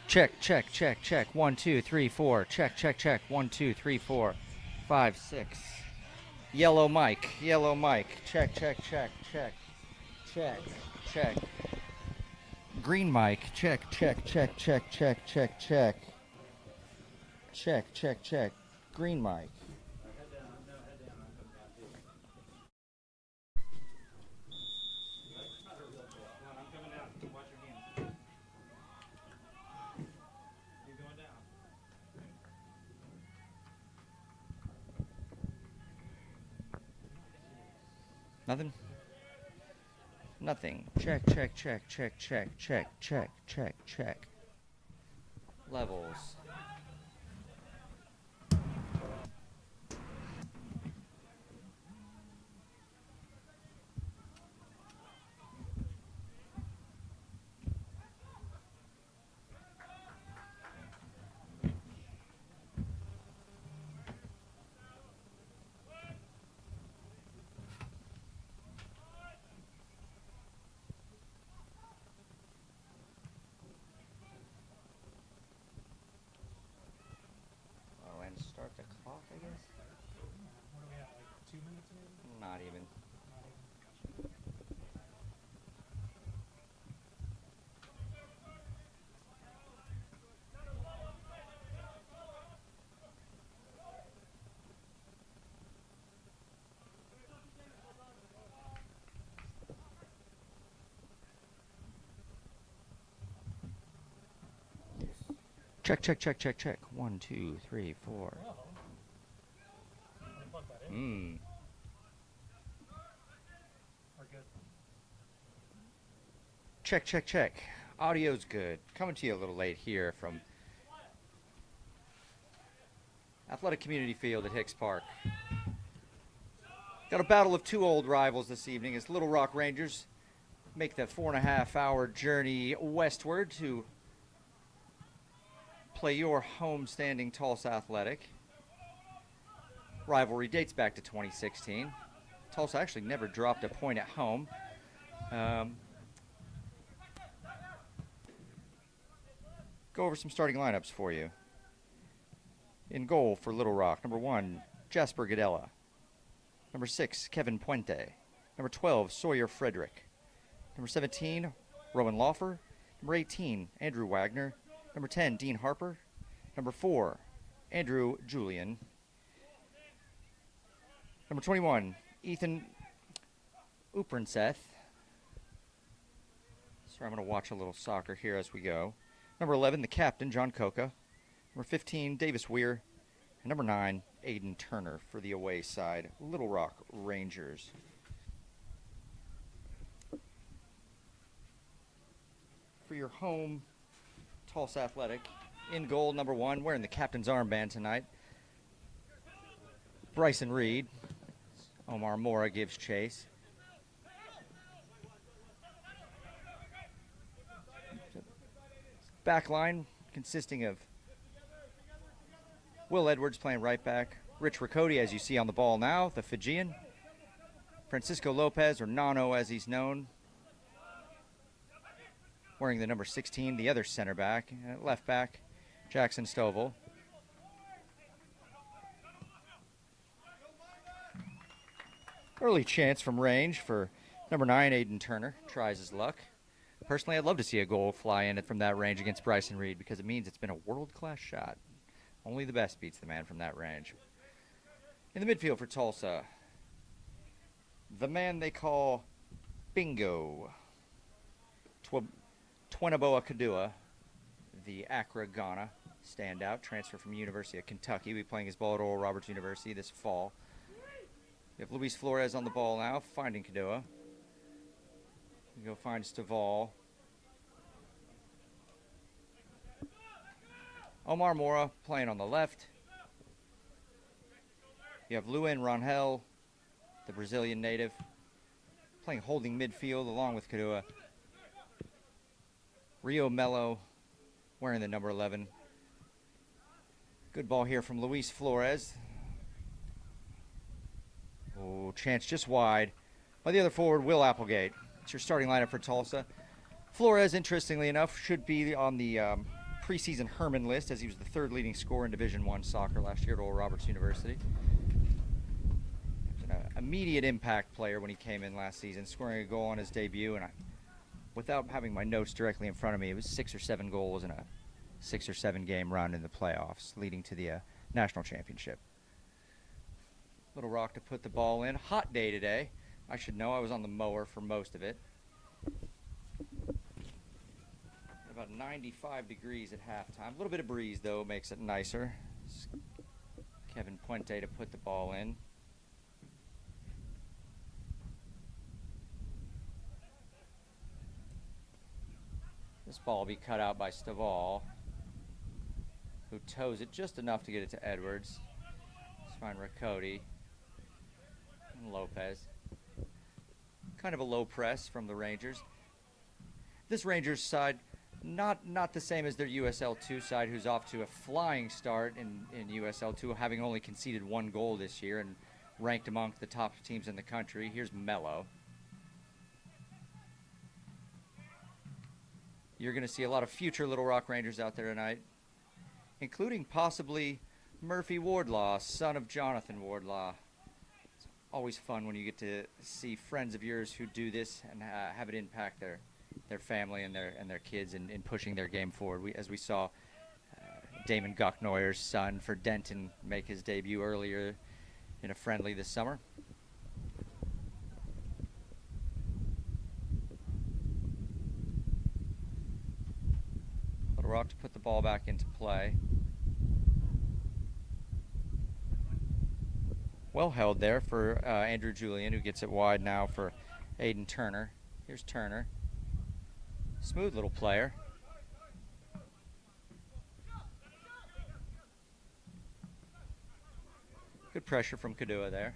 Check, check, check, check. 1, 2, 3, 4. Check, check, check. 1, 2, 3, 4, 5, 6. Yellow mic, yellow mic. Check, check, check, check. Check, check. Green mic. Check, check, check, check, check, check, check. Check, check, check. Green mic. Nothing? Nothing. Check, check, check, check, check, check, check, check, check. Levels. Oh, and start the clock, I guess? What do we have, like 2 minutes maybe? Not even. Check, check, check, check, check. 1, 2, 3, 4. Oh. Let me plug that in. Mmm. We're good. Check, check, check. Audio's good. Coming to you a little late here from Athletic Community Field at Hicks Park. Got a battle of two old rivals this evening as Little Rock Rangers make the 4.5-hour journey westward to play your homestanding Tulsa Athletic. Rivalry dates back to 2016. Tulsa actually never dropped a point at home. Go over some starting lineups for you. In goal for Little Rock, number 1, Jasper Gadella. Number 6, Kevin Puente. Number 12, Sawyer Frederick. Number 17, Rowan Lawfer. Number 18, Andrew Wagner. Number 10, Dean Harper. Number 4, Andrew Julian. Number 21, Ethan Uprenseth. Sorry, I'm going to watch a little soccer here as we go. Number 11, the captain, John Coca. Number 15, Davis Weir. And number 9, Aiden Turner for the away side, Little Rock Rangers. For your home, Tulsa Athletic, in goal, number 1, wearing the captain's armband tonight, Bryson Reed. Omar Mora gives chase. Back line consisting of Will Edwards playing right back. Rich Riccoti, as you see on the ball now, the Fijian. Francisco Lopez, or Nano as he's known, wearing the number 16, the other center back. Left back, Jackson Stovall. Early chance from range for number 9, Aiden Turner. Tries his luck. Personally, I'd love to see a goal fly in from that range against Bryson Reed because it means it's been a world-class shot. Only the best beats the man from that range. In the midfield for Tulsa, the man they call Bingo. Twenoboa Kadua, the Accra, Ghana standout, transfer from University of Kentucky. Will be playing his ball at Oral Roberts University this fall. We have Luis Flores on the ball now, finding Kadua. We go find Stovall. Omar Mora playing on the left. You have Luen Rangel, the Brazilian native, playing holding midfield along with Kadua. Rio Melo wearing the number 11. Good ball here from Luis Flores. Oh, chance just wide by the other forward, Will Applegate. It's your starting lineup for Tulsa. Flores, interestingly enough, should be on the preseason Herman list, as he was the third leading scorer in Division I soccer last year at Oral Roberts University. He was an immediate impact player when he came in last season, scoring a goal on his debut. And without having my notes directly in front of me, it was 6 or 7 goals in a 6 or 7 game run in the playoffs, leading to the national championship. Little Rock to put the ball in. Hot day today. I should know, I was on the mower for most of it. About 95 degrees at halftime. A little bit of breeze, though, makes it nicer. Kevin Puente to put the ball in. This ball will be cut out by Staval, who toes it just enough to get it to Edwards. Let's find Riccoti and Lopez. Kind of a low press from the Rangers. This Rangers side, not the same as their USL 2 side, who's off to a flying start in USL 2, having only conceded 1 goal this year and ranked among the top teams in the country. Here's Mello. You're going to see a lot of future Little Rock Rangers out there tonight, including possibly Murphy Wardlaw, son of Jonathan Wardlaw. It's always fun when you get to see friends of yours who do this and have it impact their family and their kids in pushing their game forward. As we saw Damon Gucknoyer's son for Denton make his debut earlier in a friendly this summer. Little Rock to put the ball back into play. Well held there for Andrew Julian, who gets it wide now for Aiden Turner. Here's Turner. Smooth little player. Good pressure from Kadua there.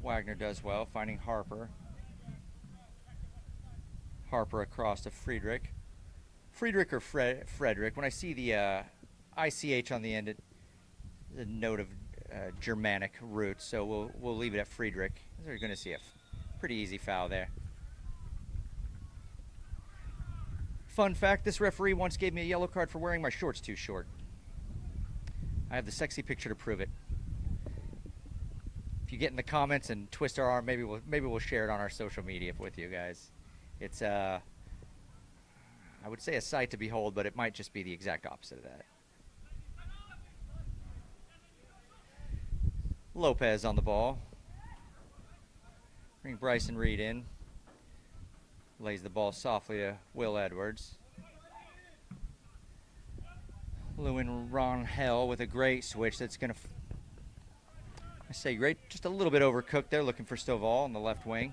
Wagner does well, finding Harper. Harper across to Friedrich. Friedrich or Frederick. When I see the ICH on the end, it's a note of Germanic roots, so we'll leave it at Friedrich. We're going to see a pretty easy foul there. Fun fact, this referee once gave me a yellow card for wearing my shorts too short. I have the sexy picture to prove it. If you get in the comments and twist our arm, maybe we'll share it on our social media with you guys. It's I would say a sight to behold, but it might just be the exact opposite of that. Lopez on the ball. Bring Bryson Reed in. Lays the ball softly to Will Edwards. Lewin Ronhell with a great switch that's going to, I say great, just a little bit overcooked there, looking for Stovall on the left wing.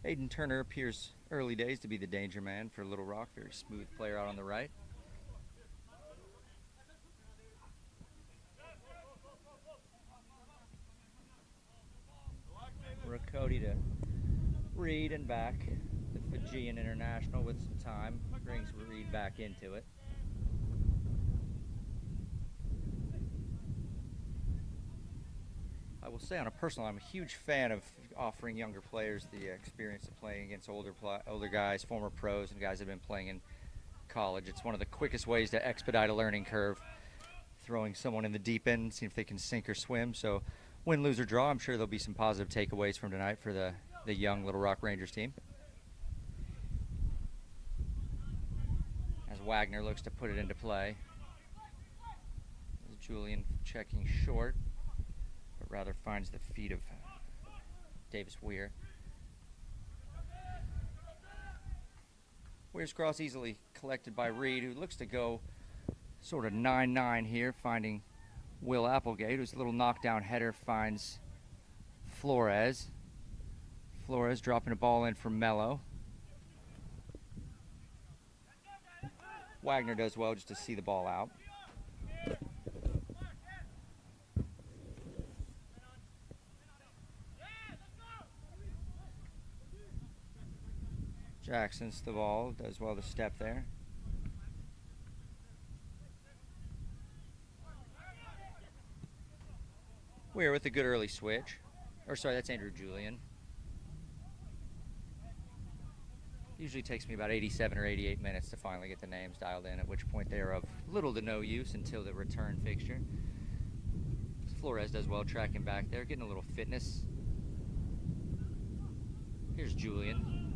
Aiden Turner appears early days to be the danger man for Little Rock. Very smooth player out on the right. Riccoti to Reed and back. The Fijian international with some time brings Reed back into it. I will say on a personal, I'm a huge fan of offering younger players the experience of playing against older guys, former pros, and guys that have been playing in college. It's one of the quickest ways to expedite a learning curve, throwing someone in the deep end, seeing if they can sink or swim. So win, lose, or draw, I'm sure there'll be some positive takeaways from tonight for the young Little Rock Rangers team. As Wagner looks to put it into play. As Julian checking short, but rather finds the feet of Davis Weir. Weir's cross easily collected by Reed, who looks to go sort of 9-9 here, finding Will Applegate, whose little knockdown header finds Flores. Flores dropping a ball in for Mello. Wagner does well just to see the ball out. Jackson's the ball, does well to step there. We're with a good early switch. Or sorry, that's Andrew Julian. Usually takes me about 87 or 88 minutes to finally get the names dialed in, at which point they are of little to no use until the return fixture. Flores does well tracking back there, getting a little fitness. Here's Julian.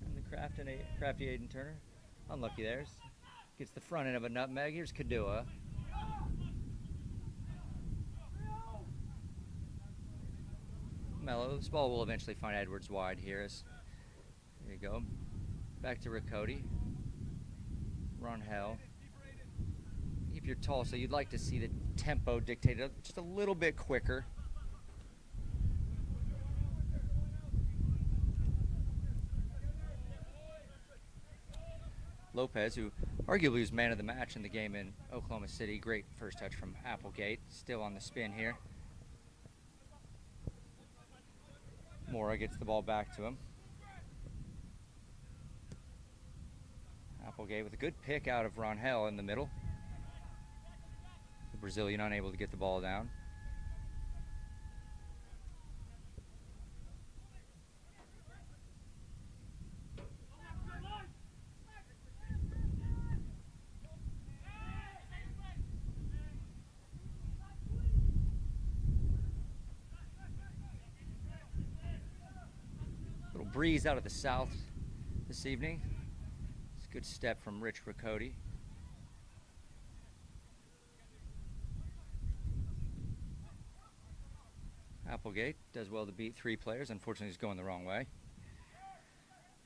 And the crafty Aiden Turner. Unlucky there. Gets the front end of a nutmeg. Here's Kadua. Mello. This ball will eventually find Edwards wide here. There you go. Back to Riccoti. Ronhell. If you're Tulsa, you'd like to see the tempo dictated just a little bit quicker. Lopez, who arguably was man of the match in the game in Oklahoma City. Great first touch from Applegate. Still on the spin here. Mora gets the ball back to him. Applegate with a good pick out of Ronhell in the middle. The Brazilian unable to get the ball down. Little breeze out of the south this evening. It's a good step from Rich Riccoti. Applegate does well to beat three players. Unfortunately, he's going the wrong way.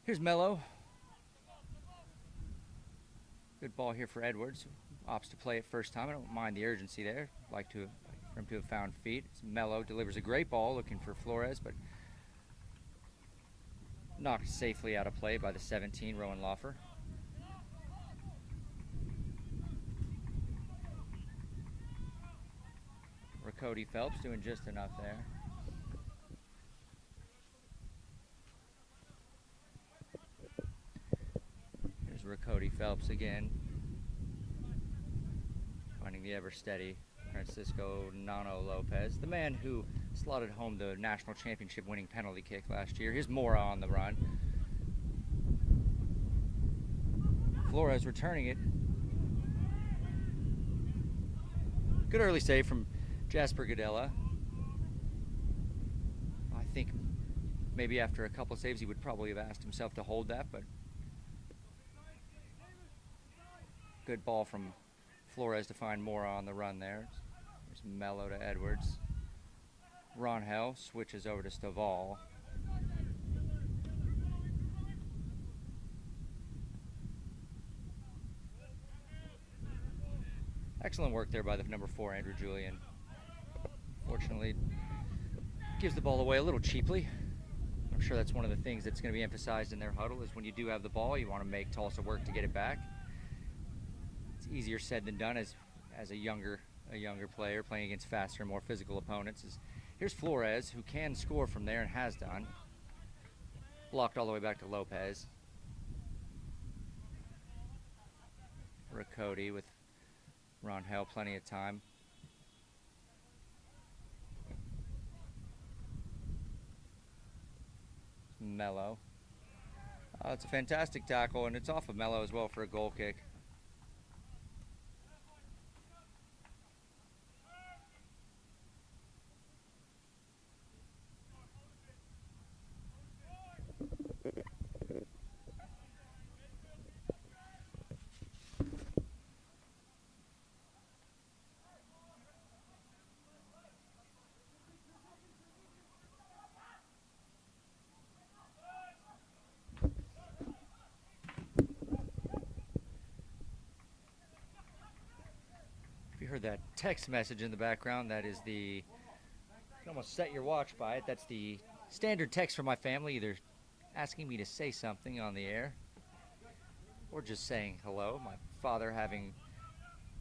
Here's Mello. Good ball here for Edwards. Opts to play it first time. I don't mind the urgency there. Like for him to have found feet. Mello delivers a great ball, looking for Flores, but knocked safely out of play by the 17, Rowan Loffer. Riccoti Phelps doing just enough there. Here's Riccoti Phelps again. Finding the ever steady Francisco Nano Lopez, the man who slotted home the national championship winning penalty kick last year. Here's Mora on the run. Flores returning it. Good early save from Jasper Gadella. I think maybe after a couple of saves he would probably have asked himself to hold that, but good ball from Flores to find Mora on the run there. There's Mello to Edwards. Ronhell switches over to Stovall. Excellent work there by the number 4, Andrew Julian. Fortunately, gives the ball away a little cheaply. I'm sure that's one of the things that's going to be emphasized in their huddle is when you do have the ball, you want to make Tulsa work to get it back. It's easier said than done as a younger player playing against faster and more physical opponents. Here's Flores, who can score from there and has done. Blocked all the way back to Lopez. Riccoti with Ronhell, plenty of time. Mello. It's a fantastic tackle, and it's off of Mello as well for a goal kick. Heard that text message in the background. That is you can almost set your watch by it. That's the standard text from my family, either asking me to say something on the air or just saying hello. My father having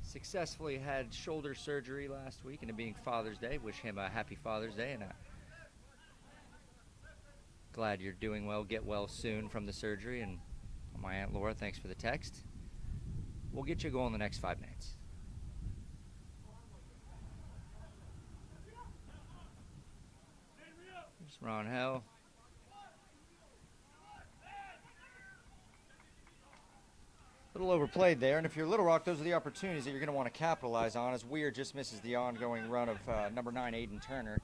successfully had shoulder surgery last week, and it being Father's Day, wish him a happy Father's Day, and glad you're doing well. Get well soon from the surgery, and My Aunt Laura, thanks for the text. We'll get you a goal in the next 5 minutes. Here's Ron Hell. A little overplayed there, and if you're Little Rock, those are the opportunities that you're going to want to capitalize on, as Weir just misses the ongoing run of number 9, Aiden Turner.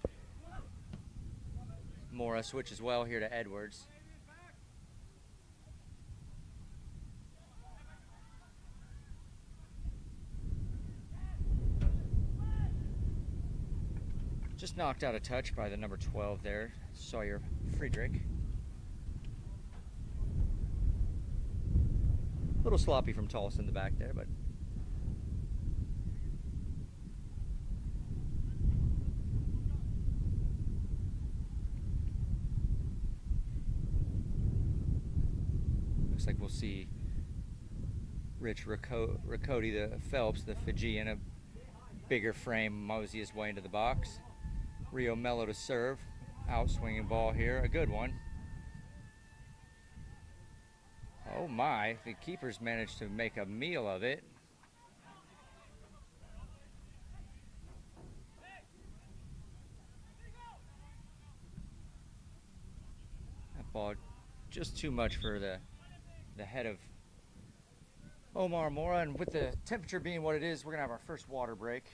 Mora switches well here to Edwards. Just knocked out a touch by the number 12 there, Sawyer Friedrich. A little sloppy from Tulsa in the back there, but looks like we'll see Rich Riccoti, the Phelps, the Fijian, a bigger frame, mosey his way into the box. Rio Mello to serve, out swinging ball here, a good one. Oh my, the keepers managed to make a meal of it. That ball just too much for the head of Omar Mora, and with the temperature being what it is, we're gonna have our first water break.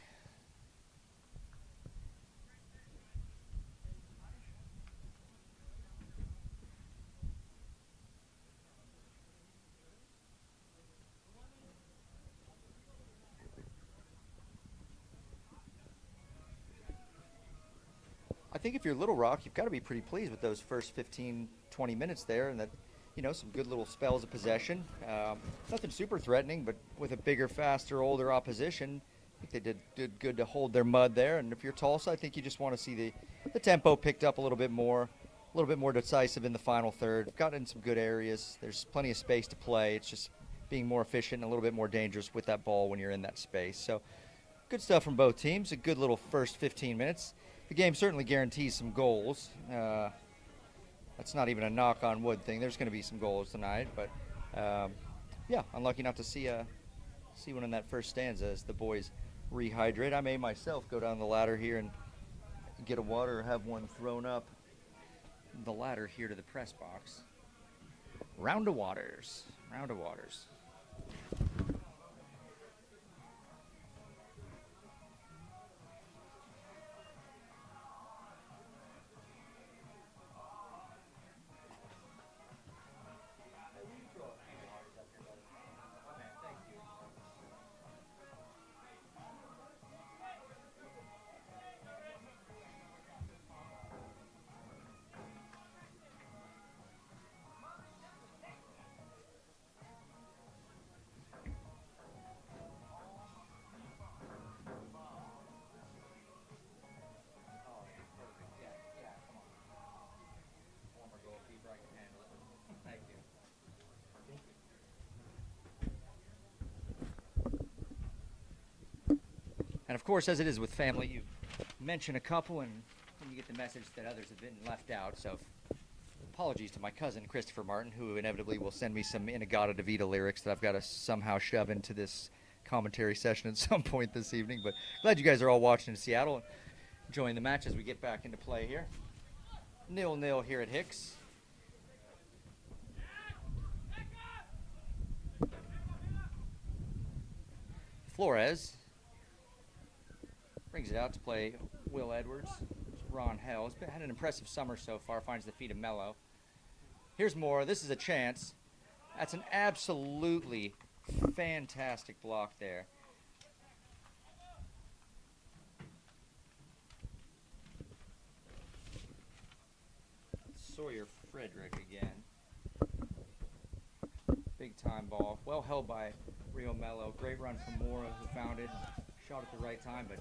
I think if you're Little Rock, you've got to be pretty pleased with those first 15, 20 minutes there, and that, you know, some good little spells of possession. Nothing super threatening, but with a bigger, faster, older opposition, I think they did good to hold their mud there. And if you're Tulsa, I think you just want to see the tempo picked up a little bit more decisive in the final third. Got in some good areas. There's plenty of space to play. It's just being more efficient and a little bit more dangerous with that ball when you're in that space. So good stuff from both teams. A good little first 15 minutes. The game certainly guarantees some goals. That's not even a knock on wood thing. There's going to be some goals tonight, but yeah, unlucky not to see one in that first stanza as the boys rehydrate. I may myself go down the ladder here and get a water or have one thrown up the ladder here to the press box. Round of waters. And of course, as it is with family, you mention a couple and you get the message that others have been left out. So apologies to my cousin, Christopher Martin, who inevitably will send me some Inagata DeVita lyrics that I've got to somehow shove into this commentary session at some point this evening. But glad you guys are all watching in Seattle and enjoying the match as we get back into play here. 0-0 here at Hicks. Flores brings it out to play Will Edwards. Ron Hell has had an impressive summer so far, finds the feet of Mello. Here's Mora. This is a chance. That's an absolutely fantastic block there. Sawyer Frederick again. Big time ball. Well held by Rio Mello. Great run from Mora, who found it. Shot at the right time, but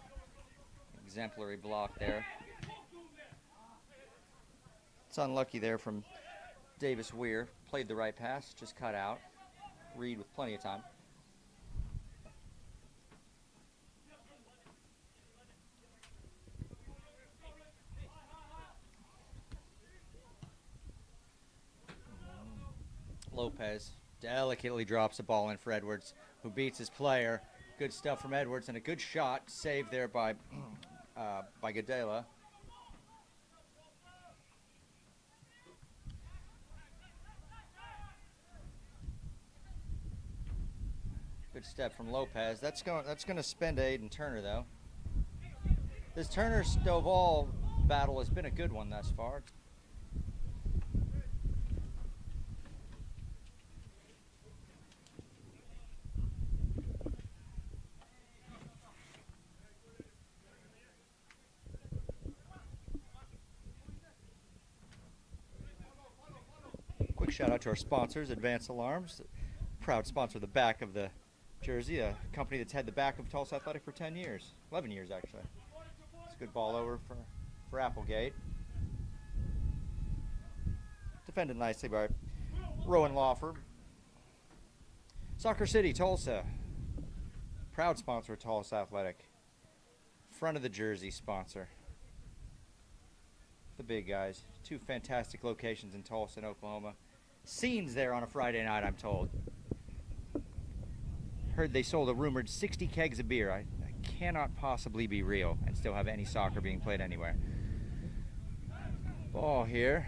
exemplary block there. It's unlucky there from Davis Weir. Played the right pass, just cut out. Reed with plenty of time. Lopez Delicately drops the ball in for Edwards, who beats his player. Good stuff from Edwards, and a good shot saved there by Gadela. Good step from Lopez. That's going to spend Aiden Turner though. This Turner Stovall battle has been a good one thus far. Quick shout out to our sponsors, Advance Alarms, proud sponsor of the back of the jersey, a company that's had the back of Tulsa Athletic for 10 years, 11 years actually. It's a good ball over for Applegate. Defended nicely by Rowan Lawford. Soccer City, Tulsa, proud sponsor of Tulsa Athletic. Front of the jersey sponsor. The big guys. Two fantastic locations in Tulsa and Oklahoma. Scenes there on a Friday night, I'm told. Heard they sold a rumored 60 kegs of beer. I cannot possibly be real and still have any soccer being played anywhere. Ball here.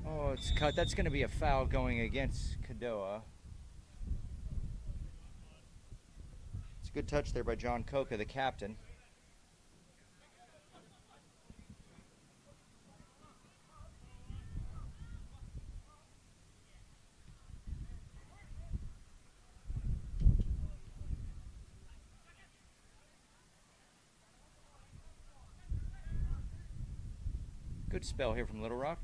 Oh, it's cut. That's going to be a foul going against Kadoa. It's a good touch there by John Coca, the captain. Good spell here from Little Rock.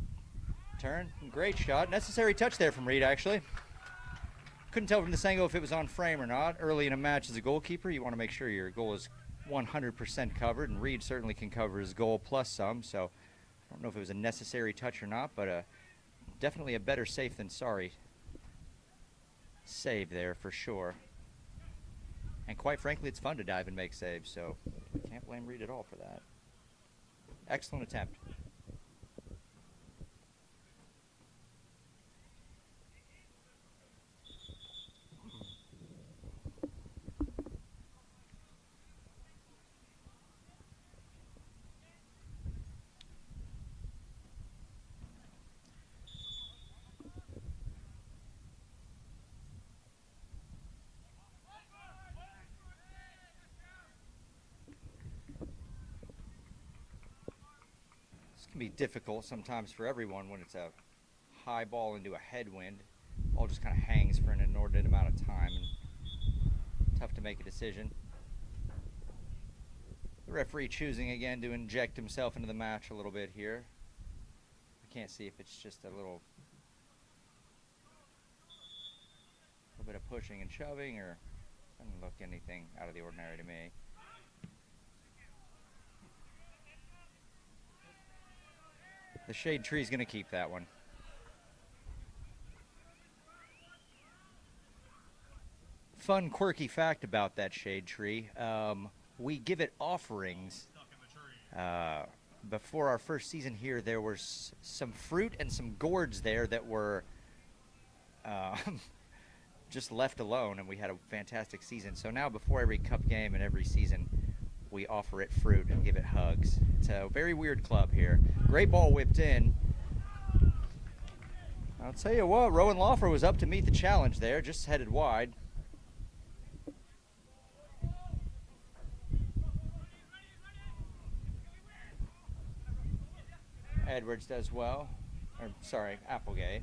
Turn, great shot. Necessary touch there from Reed, actually. Couldn't tell from this angle if it was on frame or not. Early in a match as a goalkeeper, you want to make sure your goal is 100% covered, and Reed certainly can cover his goal plus some, so I don't know if it was a necessary touch or not, but definitely a better safe than sorry save there for sure. And quite frankly, it's fun to dive and make saves, so can't blame Reed at all for that. Excellent attempt. Can be difficult sometimes for everyone when it's a high ball into a headwind. Ball just kind of hangs for an inordinate amount of time and tough to make a decision. The referee choosing again to inject himself into the match a little bit here. I can't see if it's just a little bit of pushing and shoving, or doesn't look anything out of the ordinary to me. The shade tree is going to keep that one. Fun, quirky fact about that shade tree. We give it offerings. Before our first season here, there was some fruit and some gourds there that were just left alone, and we had a fantastic season. So now before every cup game and every season, we offer it fruit and give it hugs. It's a very weird club here. Great ball whipped in. I'll tell you what, Rowan Lawfer was up to meet the challenge there, just headed wide. Edwards does well. Or, sorry, Applegate.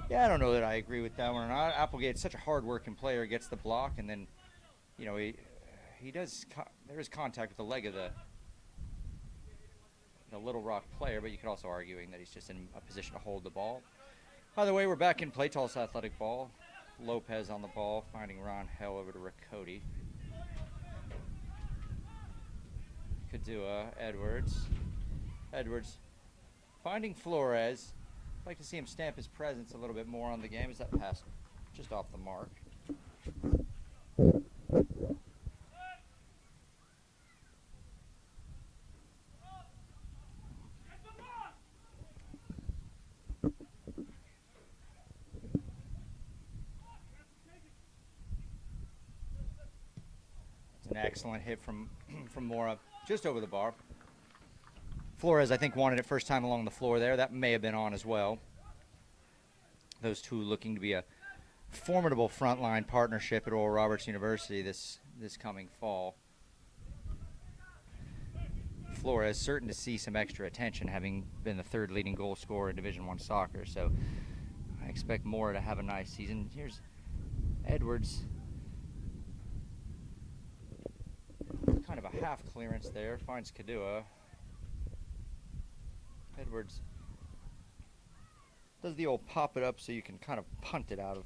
Yeah, I don't know that I agree with that one or not. Applegate's such a hard-working player, gets the block, and then, you know, he does. There is contact with the leg of the Little Rock player, but you could also arguing that he's just in a position to hold the ball. By the way, we're back in play. Tulsa Athletic ball. Lopez on the ball, finding Ron Hell over to Riccoti. Kadua, Edwards finding Flores. I'd like to see him stamp his presence a little bit more on the game. Is that pass just off the mark? an excellent hit from from Mora, just over the bar. Flores, I think, wanted it first time along the floor there. That may have been on as well. Those two looking to be a formidable frontline partnership at Oral Roberts University this coming fall. Flores certain to see some extra attention, having been the third leading goal scorer in Division I soccer. So I expect Mora to have a nice season. Here's Edwards. Kind of a half clearance there. Finds Kadua. Edwards does the old pop it up so you can kind of punt it out of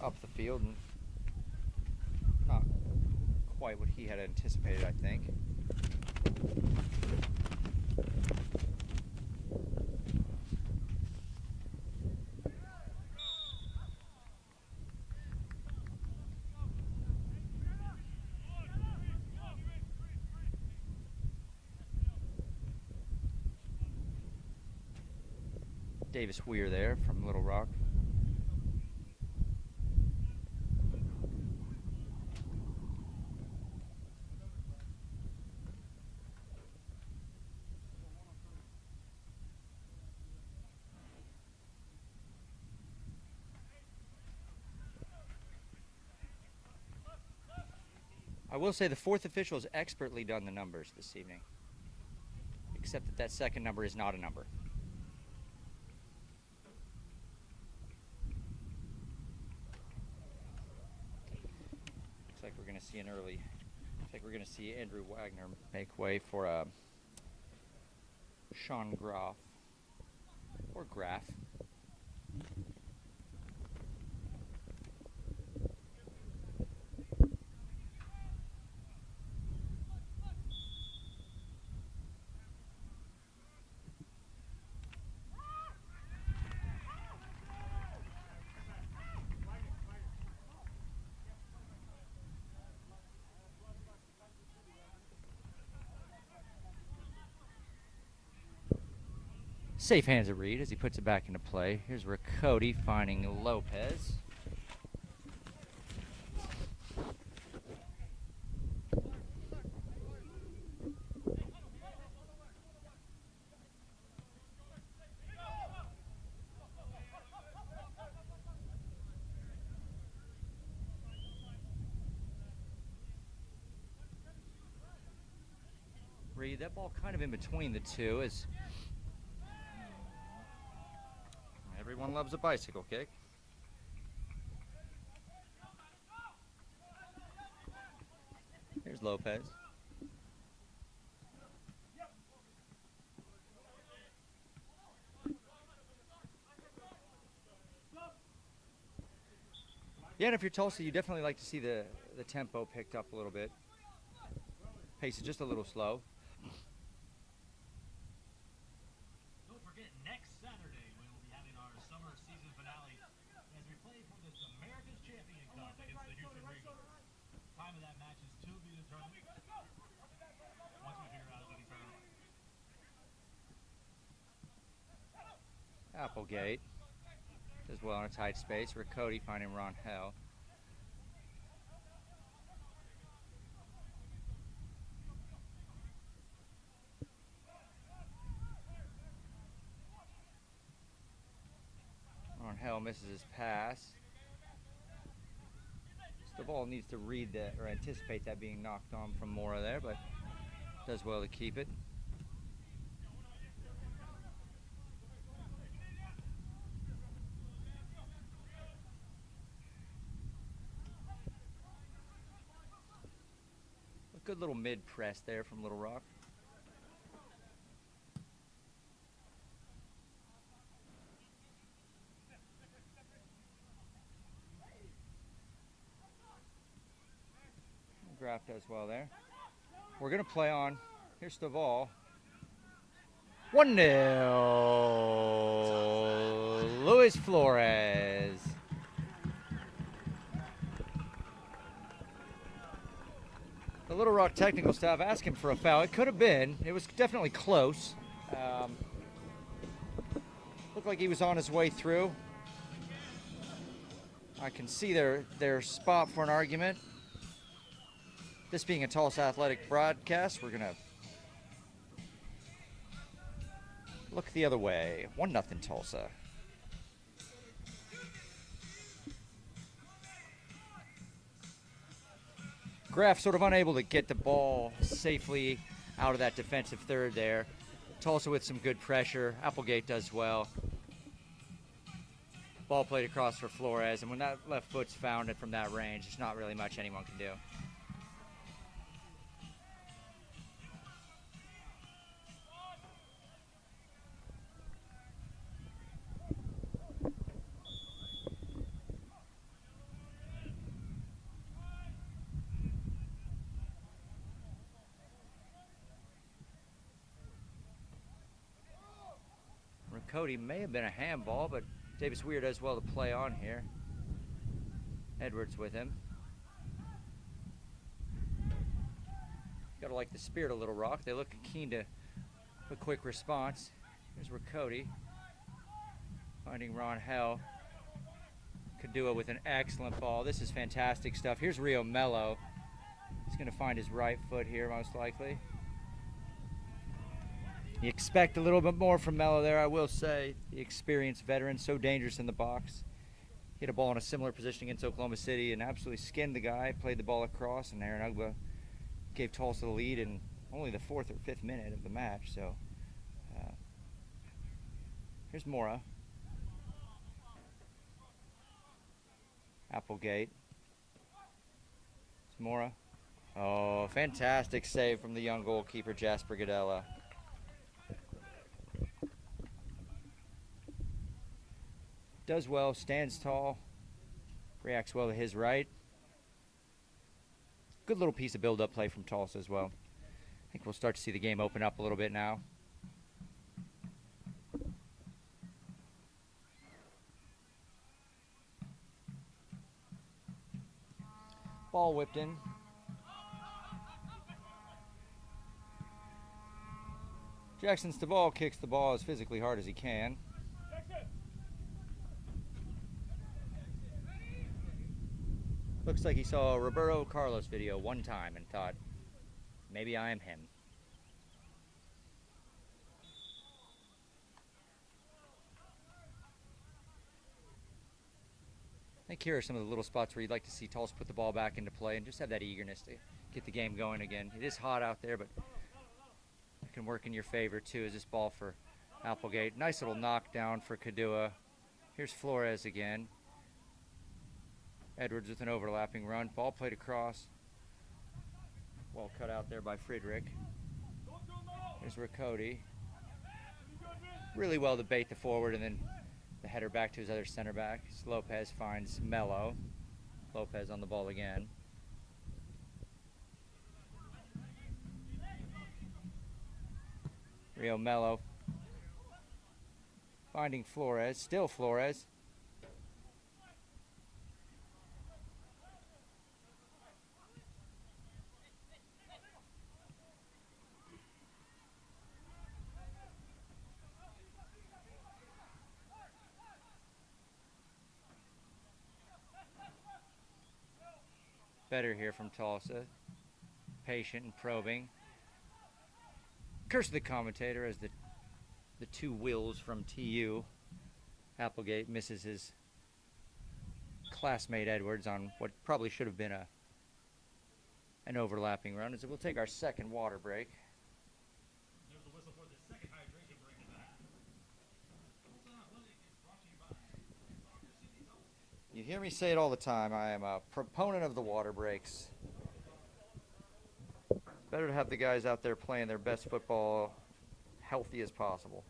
up the field, and not quite what he had anticipated, I think. Davis Weir there from Little Rock. I will say the fourth official has expertly done the numbers this evening, except that that second number is not a number. Looks like we're going to see an early. Looks like we're going to see Andrew Wagner make way for Sean Groff or Graff. Safe hands of Reed as he puts it back into play. Here's Riccoti finding Lopez. Reed, that ball kind of in between the two as everyone loves a bicycle kick. Here's Lopez. Yeah, and if you're Tulsa, you definitely like to see the tempo picked up a little bit. Pace is just a little slow. Don't forget, next Saturday we will be having our summer season finale as we play for this America's Champion Cup against the Houston Regals. Time of that match is to be determined. Once we figure out who can turn on. Applegate does well in a tight space. Riccoti finding Ron Hell. Ron Hell misses his pass. The ball needs to read that or anticipate that being knocked on from Mora there, but does well to keep it. A good little mid press there from Little Rock. Graff does well there. We're going to play on. Here's the ball. 1-0. Luis Flores. The Little Rock technical staff asked him for a foul. It could have been. It was definitely close. Looked like he was on his way through. I can see their spot for an argument. This being a Tulsa Athletic broadcast, we're going to look the other way. 1-0 Tulsa. Graff sort of unable to get the ball safely out of that defensive third there. Tulsa with some good pressure. Applegate does well. Ball played across for Flores, and when that left foot's found from that range, there's not really much anyone can do. Cody may have been a handball, but Davis Weir does well to play on here. Edwards with him. Gotta like the spirit of Little Rock. They look keen to a quick response. Here's Cody finding Ron Hell. Kadua with an excellent ball. This is fantastic stuff. Here's Rio Mello. He's gonna find his right foot here most likely. You expect a little bit more from Mello there, I will say. The experienced veteran, so dangerous in the box. Hit a ball in a similar position against Oklahoma City and absolutely skinned the guy, played the ball across, and Aaron Ugba gave Tulsa the lead in only the 4th or 5th minute of the match. So here's Mora. Applegate. It's Mora. Oh, fantastic save from the young goalkeeper, Jasper Gadella. Does well, stands tall, reacts well to his right. Good little piece of build-up play from Tulsa as well. I think we'll start to see the game open up a little bit now. Ball whipped in. Jackson Stovall kicks the ball as physically hard as he can. Looks like he saw a Roberto Carlos video one time and thought, maybe I am him. I think here are some of the little spots where you'd like to see Tulsa put the ball back into play and just have that eagerness to get the game going again. It is hot out there, but it can work in your favor too. Is this ball for Applegate? Nice little knockdown for Kadua. Here's Flores again. Edwards with an overlapping run. Ball played across. Well cut out there by Friedrich. Here's Cody. Really well to bait the forward and then the header back to his other center back. Lopez finds Mello. Lopez on the ball again. Rio Mello finding Flores. Still Flores. Better here from Tulsa. Patient and probing. Curse of the commentator as the two Wills from TU. Applegate misses his classmate Edwards on what probably should have been an overlapping run. As we'll take our second water break. There's the whistle for the second hydration break of the half. Tulsa Athletic is brought to you by Soccer City Tulsa. You hear me say it all the time. I am a proponent of the water breaks. It's better to have the guys out there playing their best football healthy as possible.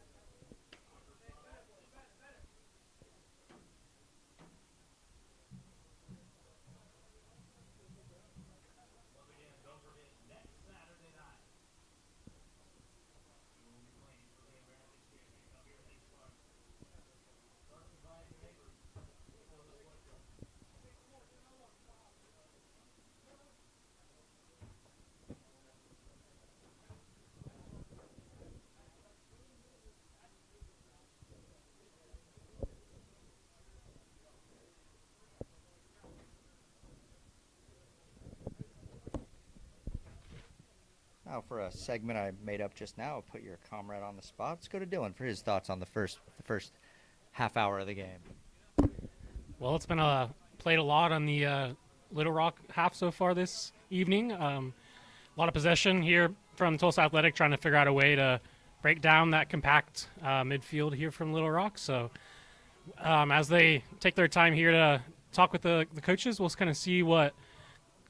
Once again, don't forget, next Saturday night, we will be playing for the American Champions up here at Hicks. Start inviting your neighbors for this one. Now for a segment I made up just now, I'll put your comrade on the spot. Let's go to Dylan for his thoughts on the first half hour of the game. Well, it's been played a lot on the Little Rock half so far this evening. A lot of possession here from Tulsa Athletic, trying to figure out a way to break down that compact midfield here from Little Rock. So as they take their time here to talk with the coaches, we'll kind of see what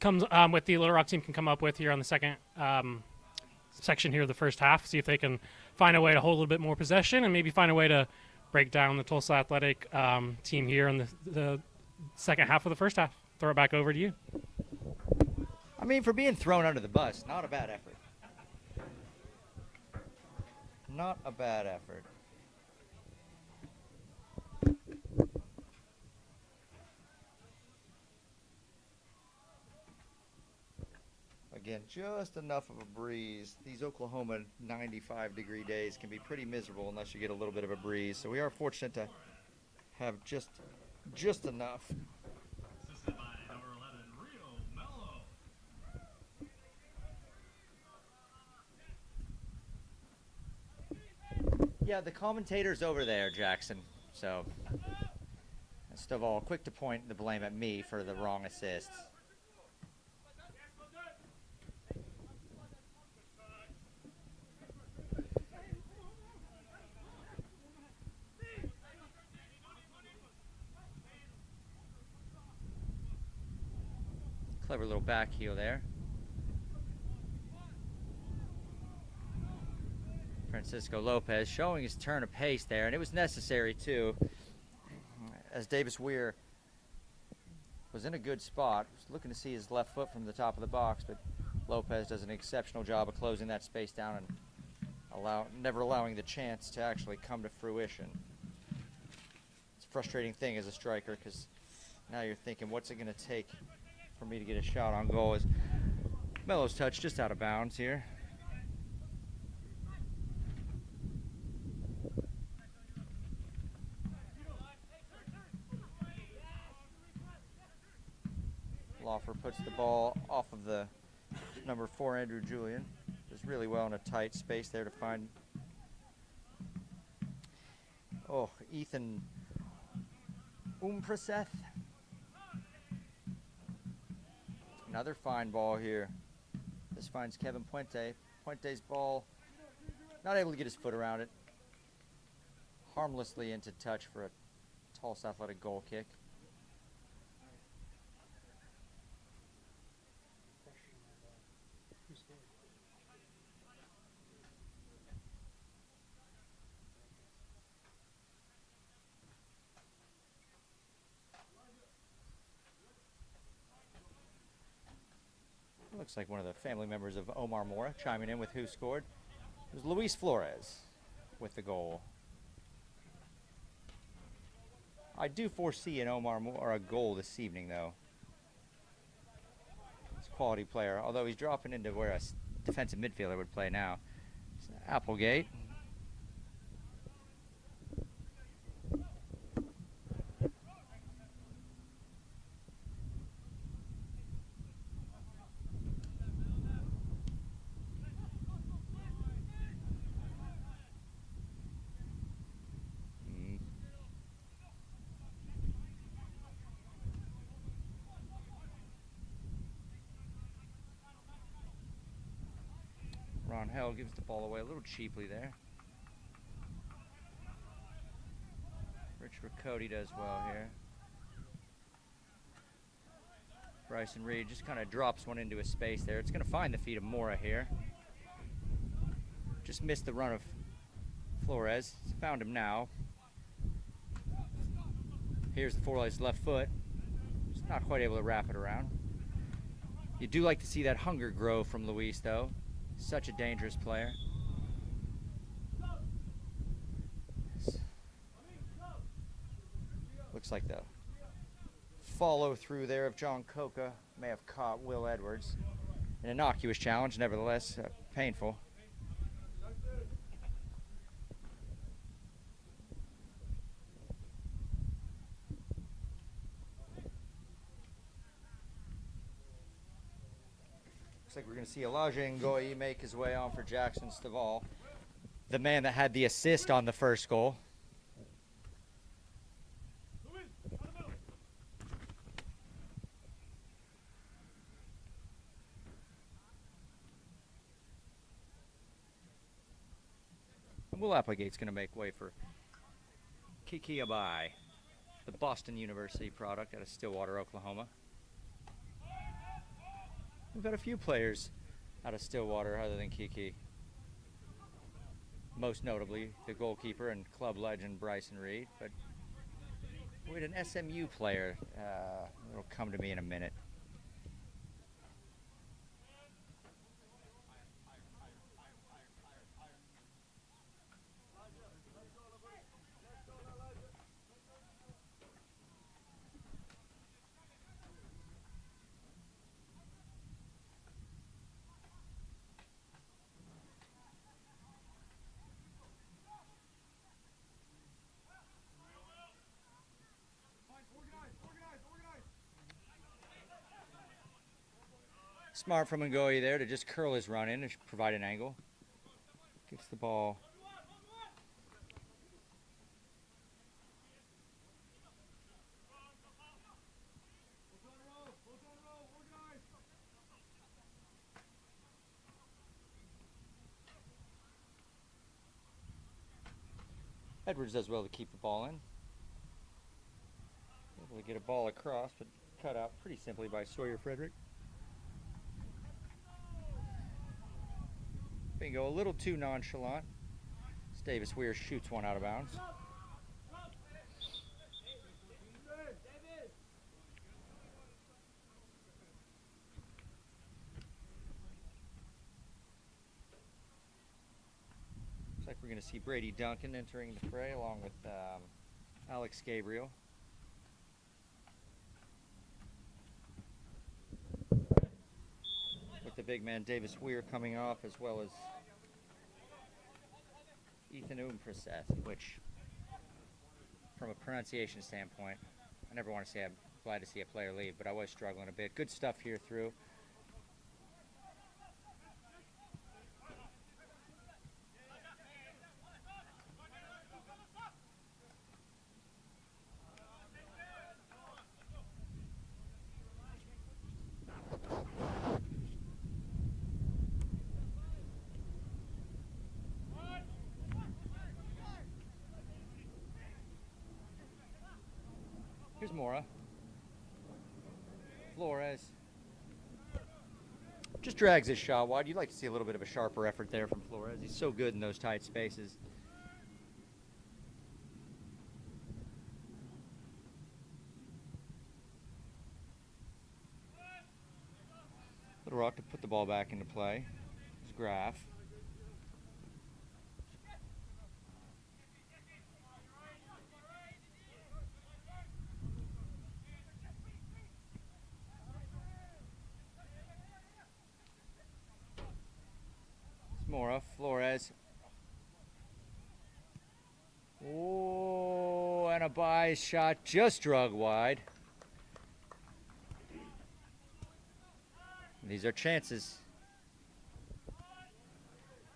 comes what the Little Rock team can come up with here on the second section here of the first half. See if they can find a way to hold a little bit more possession and maybe find a way to break down the Tulsa Athletic team here in the second half of the first half. Throw it back over to you. I mean, for being thrown under the bus, not a bad effort. Not a bad effort. Again, just enough of a breeze. These Oklahoma 95-degree days can be pretty miserable unless you get a little bit of a breeze. So we are fortunate to have just enough. Assisted by number 11, Rio Mello. Yeah, the commentator's over there, Jackson. So, Stovall, quick to point the blame at me for the wrong assists. Clever little back heel there. Francisco Lopez showing his turn of pace there, and it was necessary too, as Davis Weir was in a good spot. Was looking to see his left foot from the top of the box, but Lopez does an exceptional job of closing that space down and never allowing the chance to actually come to fruition. It's a frustrating thing as a striker, because now you're thinking, what's it going to take for me to get a shot on goal? As Mello's touch just out of bounds here. Lawfer puts the ball off of the number 4, Andrew Julian. Does really well in a tight space there to find Ethan Umpraseth. Another fine ball here. This finds Kevin Puente. Puente's ball, not able to get his foot around it. Harmlessly into touch for a Tulsa Athletic goal kick. Looks like one of the family members of Omar Mora chiming in with who scored. It was Luis Flores with the goal. I do foresee an Omar Mora goal this evening, though. He's a quality player, although he's dropping into where a defensive midfielder would play now. It's Applegate. Ron Hell gives the ball away a little cheaply there. Rich Riccoti does well here. Bryson Reed just kind of drops one into a space there. It's going to find the feet of Mora here. Just missed the run of Flores. Found him now. Here's the Forley's left foot. Just not quite able to wrap it around. You do like to see that hunger grow from Luis, though. Such a dangerous player. Looks like the follow through there of John Coca may have caught Will Edwards. An innocuous challenge, nevertheless, painful. Looks like we're going to see Elijah Ngoyi make his way on for Jackson Stivall, the man that had the assist on the first goal. And Will Applegate's going to make way for Kiki Abai, the Boston University product out of Stillwater, Oklahoma. We've got a few players out of Stillwater other than Kiki. Most notably, the goalkeeper and club legend Bryson Reed. But we had an SMU player. It'll come to me in a minute. Smart from Ngoyi there to just curl his run in and provide an angle. Gets the ball. Edwards does well to keep the ball in. Able to get a ball across, but cut out pretty simply by Sawyer Frederick. Bingo, a little too nonchalant. Davis Weir shoots one out of bounds. Looks like we're going to see Brady Duncan entering the fray along with Alex Gabriel. With the big man Davis Weir coming off, as well as Ethan Umpraseth, which, from a pronunciation standpoint, I never want to say I'm glad to see a player leave, but I was struggling a bit. Good stuff here through. Here's Mora. Flores just drags his shot wide. You'd like to see a little bit of a sharper effort there from Flores. He's so good in those tight spaces. Little Rock to put the ball back into play. It's Graff. Mora, Flores. Oh, and a by shot just drug wide. These are chances.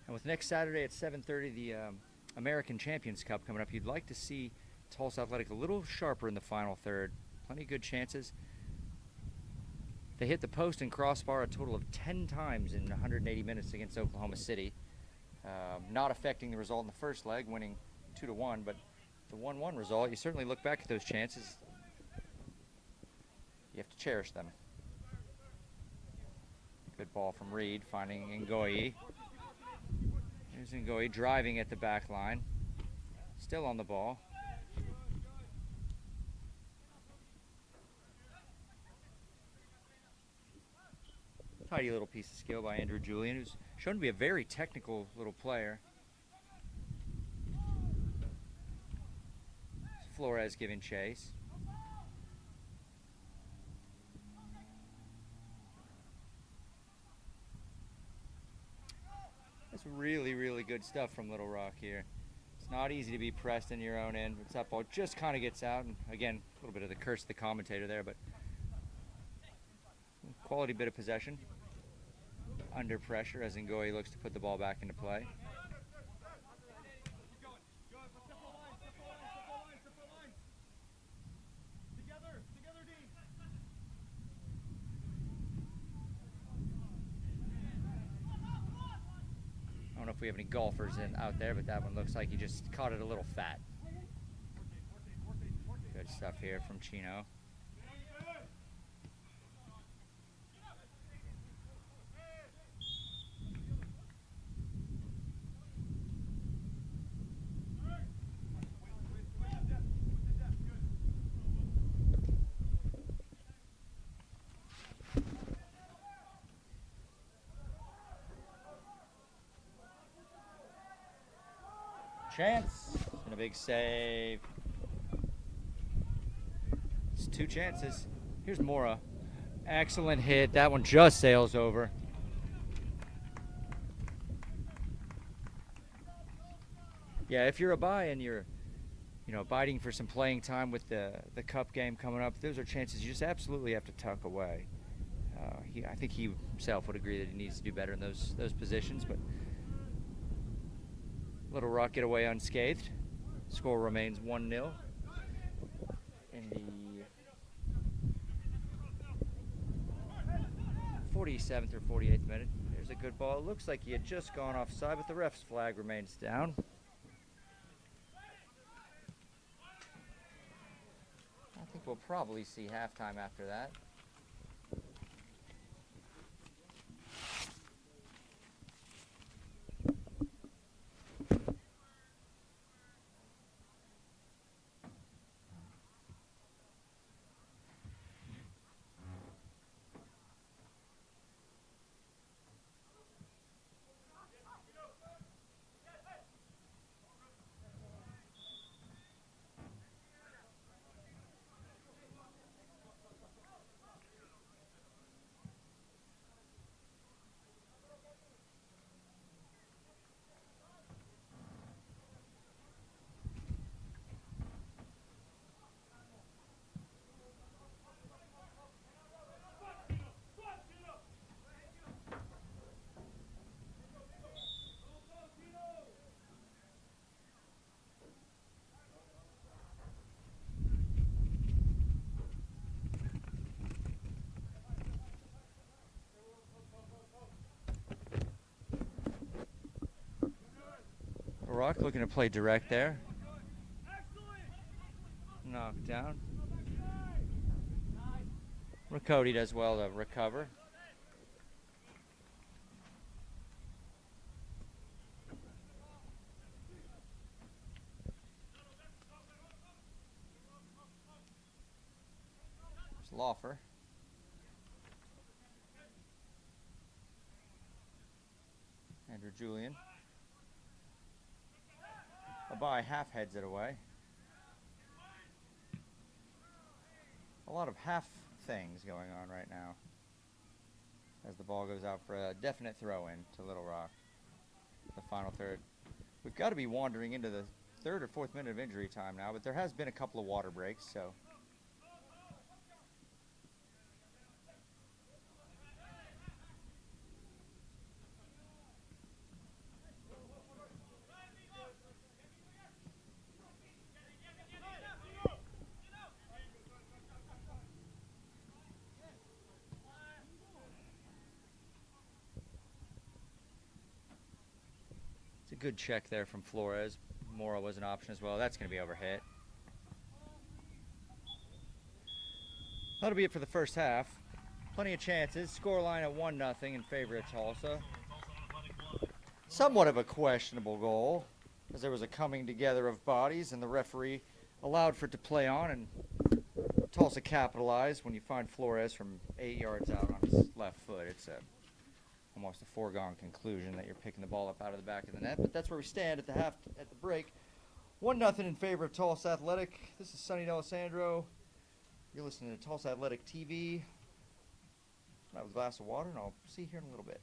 And with next Saturday at 7:30, the American Champions Cup coming up, you'd like to see Tulsa Athletic a little sharper in the final third. Plenty of good chances. They hit the post and crossbar a total of 10 times in 180 minutes against Oklahoma City. Not affecting the result in the first leg, winning 2-1, but the 1-1 result, you certainly look back at those chances. You have to cherish them. Good ball from Reed, finding Ngoyi. Here's Ngoyi driving at the back line. Still on the ball. Tidy little piece of skill by Andrew Julian, who's shown to be a very technical little player. Flores giving chase. That's really, really good stuff from Little Rock here. It's not easy to be pressed in your own end. But that ball just kind of gets out. And again, a little bit of the curse of the commentator there, but quality bit of possession. under pressure as Ngoyi looks to put the ball back into play. I don't know if we have any golfers out there, but that one looks like he just caught it a little fat. Good stuff here from Chino. Chance and a big save. It's 2 chances. Here's Mora. Excellent hit. That one just sails over. Yeah, if you're a buy and you're, biting for some playing time with the cup game coming up, those are chances you just absolutely have to tuck away. I think he himself would agree that he needs to do better in those positions, but Little Rock get away unscathed. Score remains 1-0 in the 47th or 48th minute. There's a good ball. It looks like he had just gone offside, but the ref's flag remains down. I think we'll probably see halftime after that. Rock looking to play direct there. Knocked down. Riccoti does well to recover. There's Lawfer. Andrew Julian. Abai half heads it away. A lot of half things going on right now as the ball goes out for a definite throw-in to Little Rock. The final third. We've got to be wandering into the 3rd or 4th minute of injury time now, but there has been a couple of water breaks, so. It's a good check there from Flores. Mora was an option as well. That's going to be overhit. That'll be it for the first half. Plenty of chances. Scoreline at 1-0 in favor of Tulsa. Somewhat of a questionable goal, as there was a coming together of bodies and the referee allowed for it to play on, and Tulsa capitalized. When you find Flores from 8 yards out on his left foot, it's almost a foregone conclusion that you're picking the ball up out of the back of the net. But that's where we stand at the break. 1-0 in favor of Tulsa Athletic. This is Sonny D'Alessandro. You're listening to Tulsa Athletic TV. I have a glass of water, and I'll see you here in a little bit.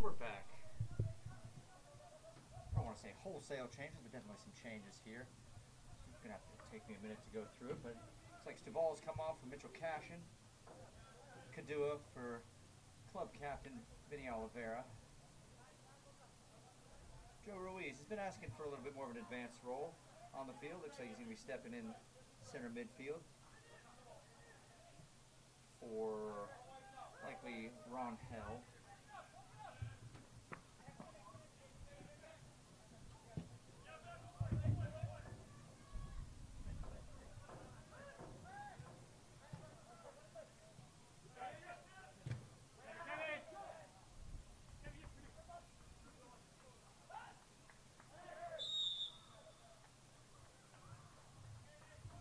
we're back. I don't want to say wholesale changes, but definitely some changes here. It's going to have to take me a minute to go through it, but looks like Stivall's come off for Mitchell Cashin. Kadua for club captain Vinny Oliveira. Joe Ruiz has been asking for a little bit more of an advanced role on the field. Looks like he's going to be stepping in center midfield for likely Ron Hell.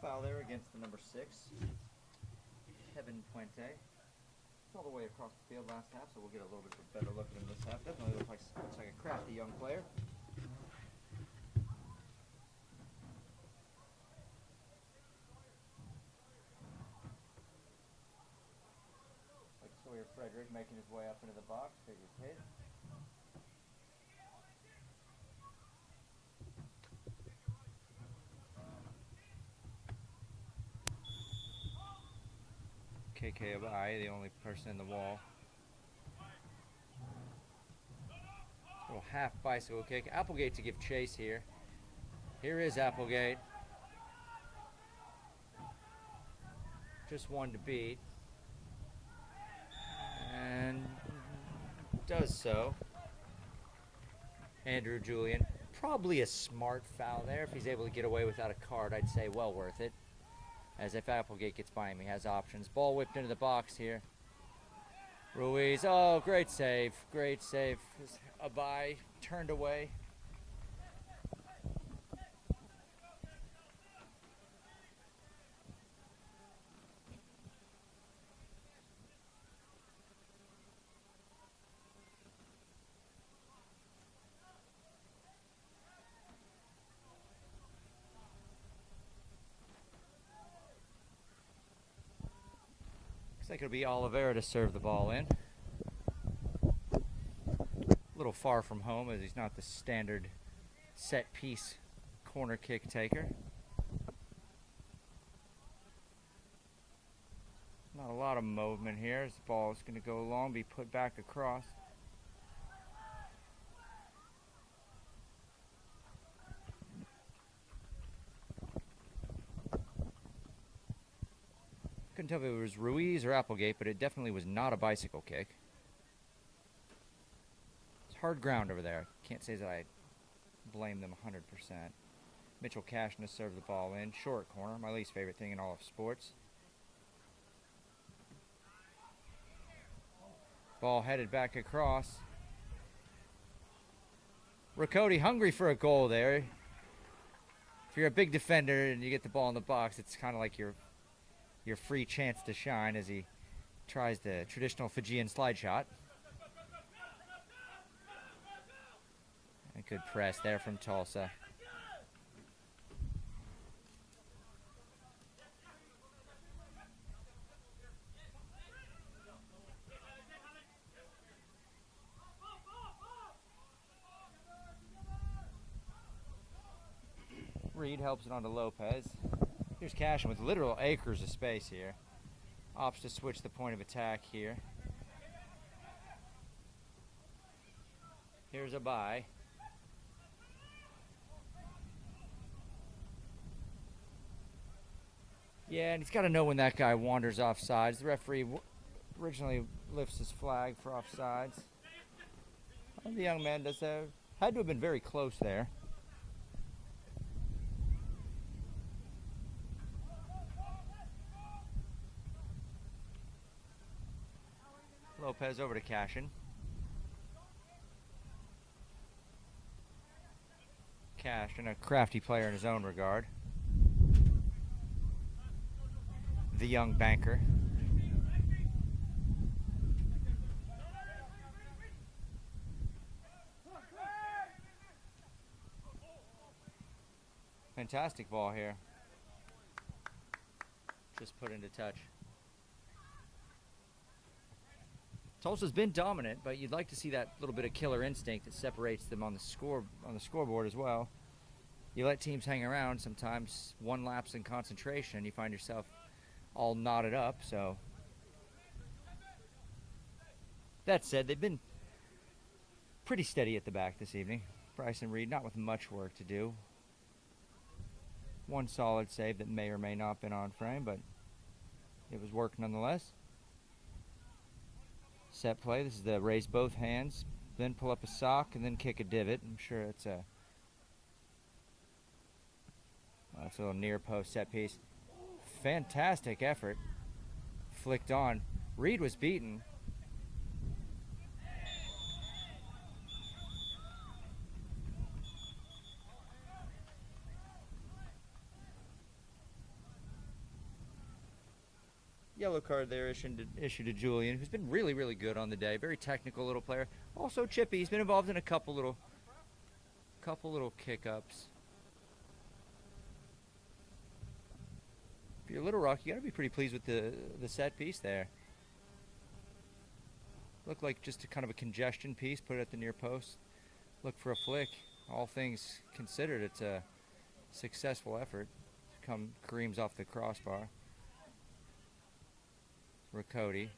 Foul there against the number 6, Kevin Puente. It's all the way across the field last half, so we'll get a little bit of a better look at him this half. Definitely looks like a crafty young player. Like Sawyer Frederick making his way up into the box, figures hit. KK Abai, the only person in the wall. Little half bicycle kick. Applegate to give chase here. Here is Applegate. Just one to beat. And does so. Andrew Julian. Probably a smart foul there. If he's able to get away without a card, I'd say well worth it. As if Applegate gets by him, he has options. Ball whipped into the box here. Ruiz, oh, great save. Great save. Abai turned away. Looks like it'll be Oliveira to serve the ball in. A little far from home as he's not the standard set piece corner kick taker. Not a lot of movement here as the ball is going to go long, be put back across. Couldn't tell if it was Ruiz or Applegate, but it definitely was not a bicycle kick. It's hard ground over there. Can't say that I blame them 100%. Mitchell Cashin to serve the ball in. Short corner, my least favorite thing in all of sports. Ball headed back across. Riccoti hungry for a goal there. If you're a big defender and you get the ball in the box, it's kind of like your free chance to shine as he tries the traditional Fijian slide shot. A good press there from Tulsa. Reed helps it onto Lopez. Here's Cashin with literal acres of space here. Opts to switch the point of attack here. Here's Abai. Yeah, and he's got to know when that guy wanders off sides. The referee originally lifts his flag for offsides. And the young man does that. Had to have been very close there. Lopez over to Cashin. Cashin, a crafty player in his own regard. The young banker. Fantastic ball here. Just put into touch. Tulsa's been dominant, but you'd like to see that little bit of killer instinct that separates them on the scoreboard as well. You let teams hang around, sometimes one lapse in concentration, you find yourself all knotted up. So that said, they've been pretty steady at the back this evening. Bryce and Reed, not with much work to do. One solid save that may or may not have been on frame, but it was work nonetheless. Set play. This is the raise both hands, then pull up a sock, and then kick a divot. I'm sure it's a little near post set piece. Fantastic effort. Flicked on. Reed was beaten. Yellow card there issued to Julian, who's been really, really good on the day. Very technical little player. Also chippy. He's been involved in a couple little kick-ups. If you're Little Rock, you got to be pretty pleased with the set piece there. Looked like just a kind of a congestion piece. Put it at the near post. Look for a flick. All things considered, it's a successful effort. Kareem's off the crossbar. Rakoti.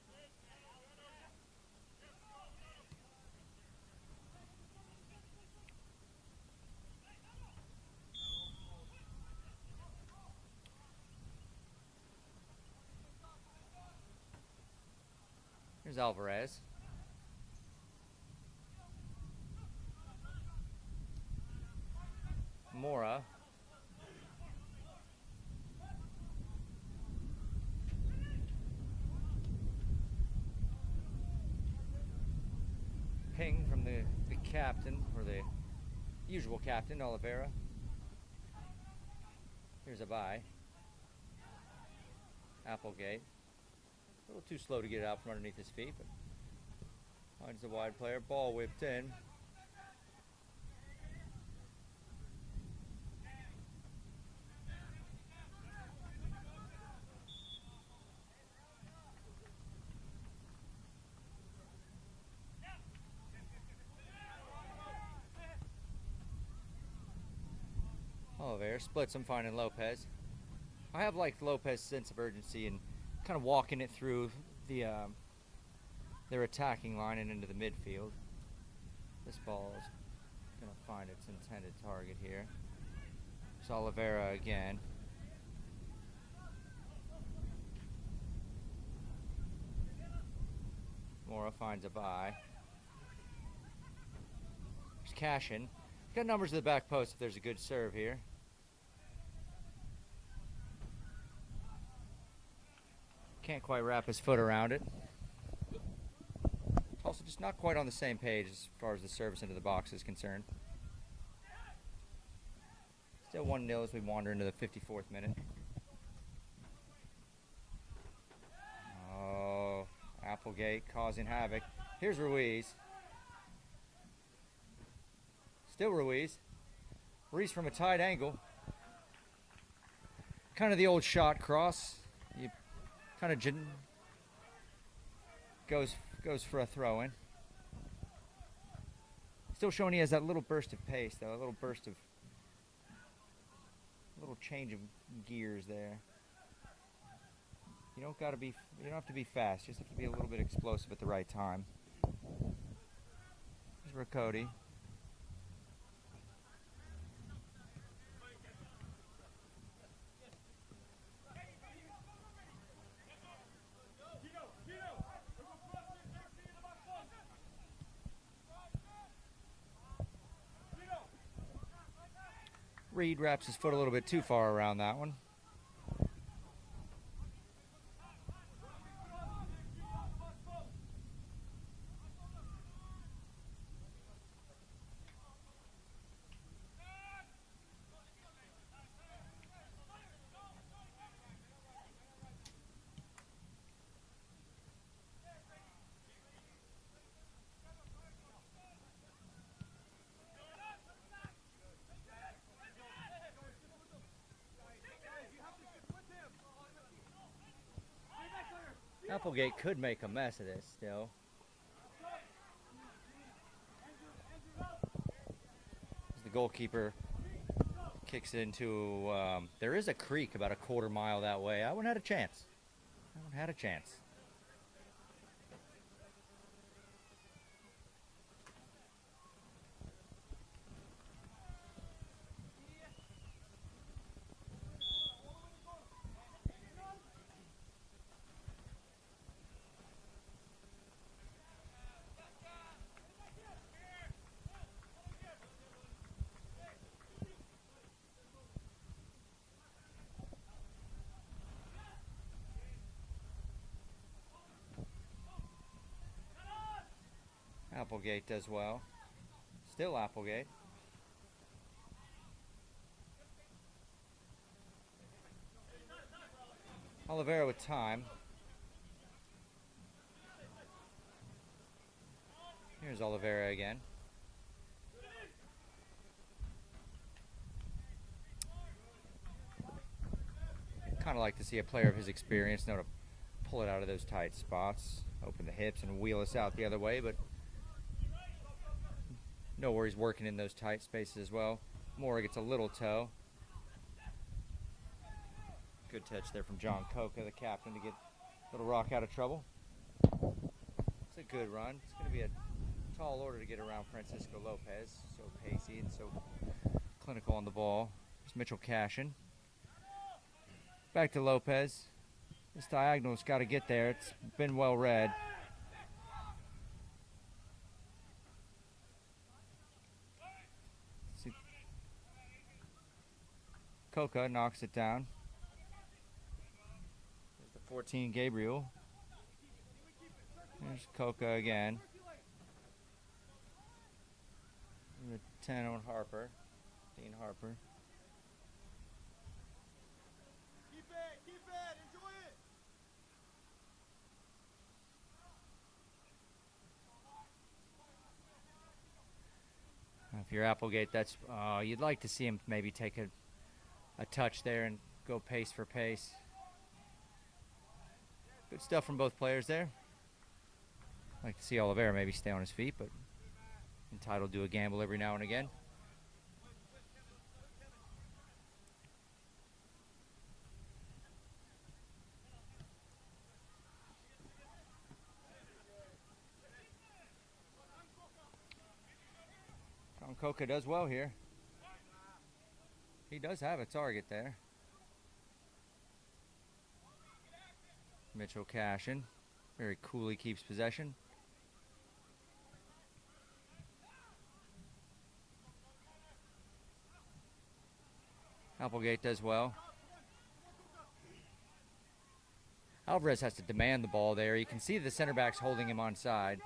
Here's Alvarez. Mora. Ping from the captain, or the usual captain, Oliveira. Here's a bye. Applegate. A little too slow to get it out from underneath his feet, but finds the wide player. Ball whipped in. Oliveira splits him, finding Lopez. I have liked Lopez's sense of urgency and kind of walking it through their attacking line and into the midfield. This ball is going to find its intended target here. It's Oliveira again. Mora finds a bye. There's Cashin. Got numbers to the back post if there's a good serve here. Can't quite wrap his foot around it. Also just not quite on the same page as far as the service into the box is concerned. Still 1-0 as we wander into the 54th minute. Oh, Applegate causing havoc. Here's Ruiz. Still Ruiz. Ruiz from a tight angle. Kind of the old shot cross. You kind of goes for a throw in. Still showing he has that little burst of pace though, a little change of gears there. You don't have to be fast, you just have to be a little bit explosive at the right time. Here's Rakoti. Reed wraps his foot a little bit too far around that one. Applegate could make a mess of this still. goalkeeper kicks it into, there is a creek about a quarter mile that way. I wouldn't had a chance. I wouldn't had a chance. Applegate does well. Still Applegate. Oliveira with time. Here's Oliveira again. Kind of like to see a player of his experience know to pull it out of those tight spots, open the hips and wheel us out the other way, but no worries working in those tight spaces as well. Mora gets a little toe. Good touch there from John Coca, the captain, to get Little Rock out of trouble. It's a good run. It's going to be a tall order to get around Francisco Lopez. So pacey and so clinical on the ball. There's Mitchell Cashin. Back to Lopez. This diagonal's got to get there. It's been well read. Coca knocks it down. There's the 14, Gabriel. There's Coca again. And the 10 on Harper. Dean Harper. Keep it, enjoy it. If you're Applegate, that's you'd like to see him maybe take a touch there and go pace for pace. Good stuff from both players there. Like to see Oliveira maybe stay on his feet, but entitled to a gamble every now and again. John Coca does well here. He does have a target there. Mitchell Cashin very coolly keeps possession. Applegate does well. Alvarez has to demand the ball there. You can see the center backs holding him on sides.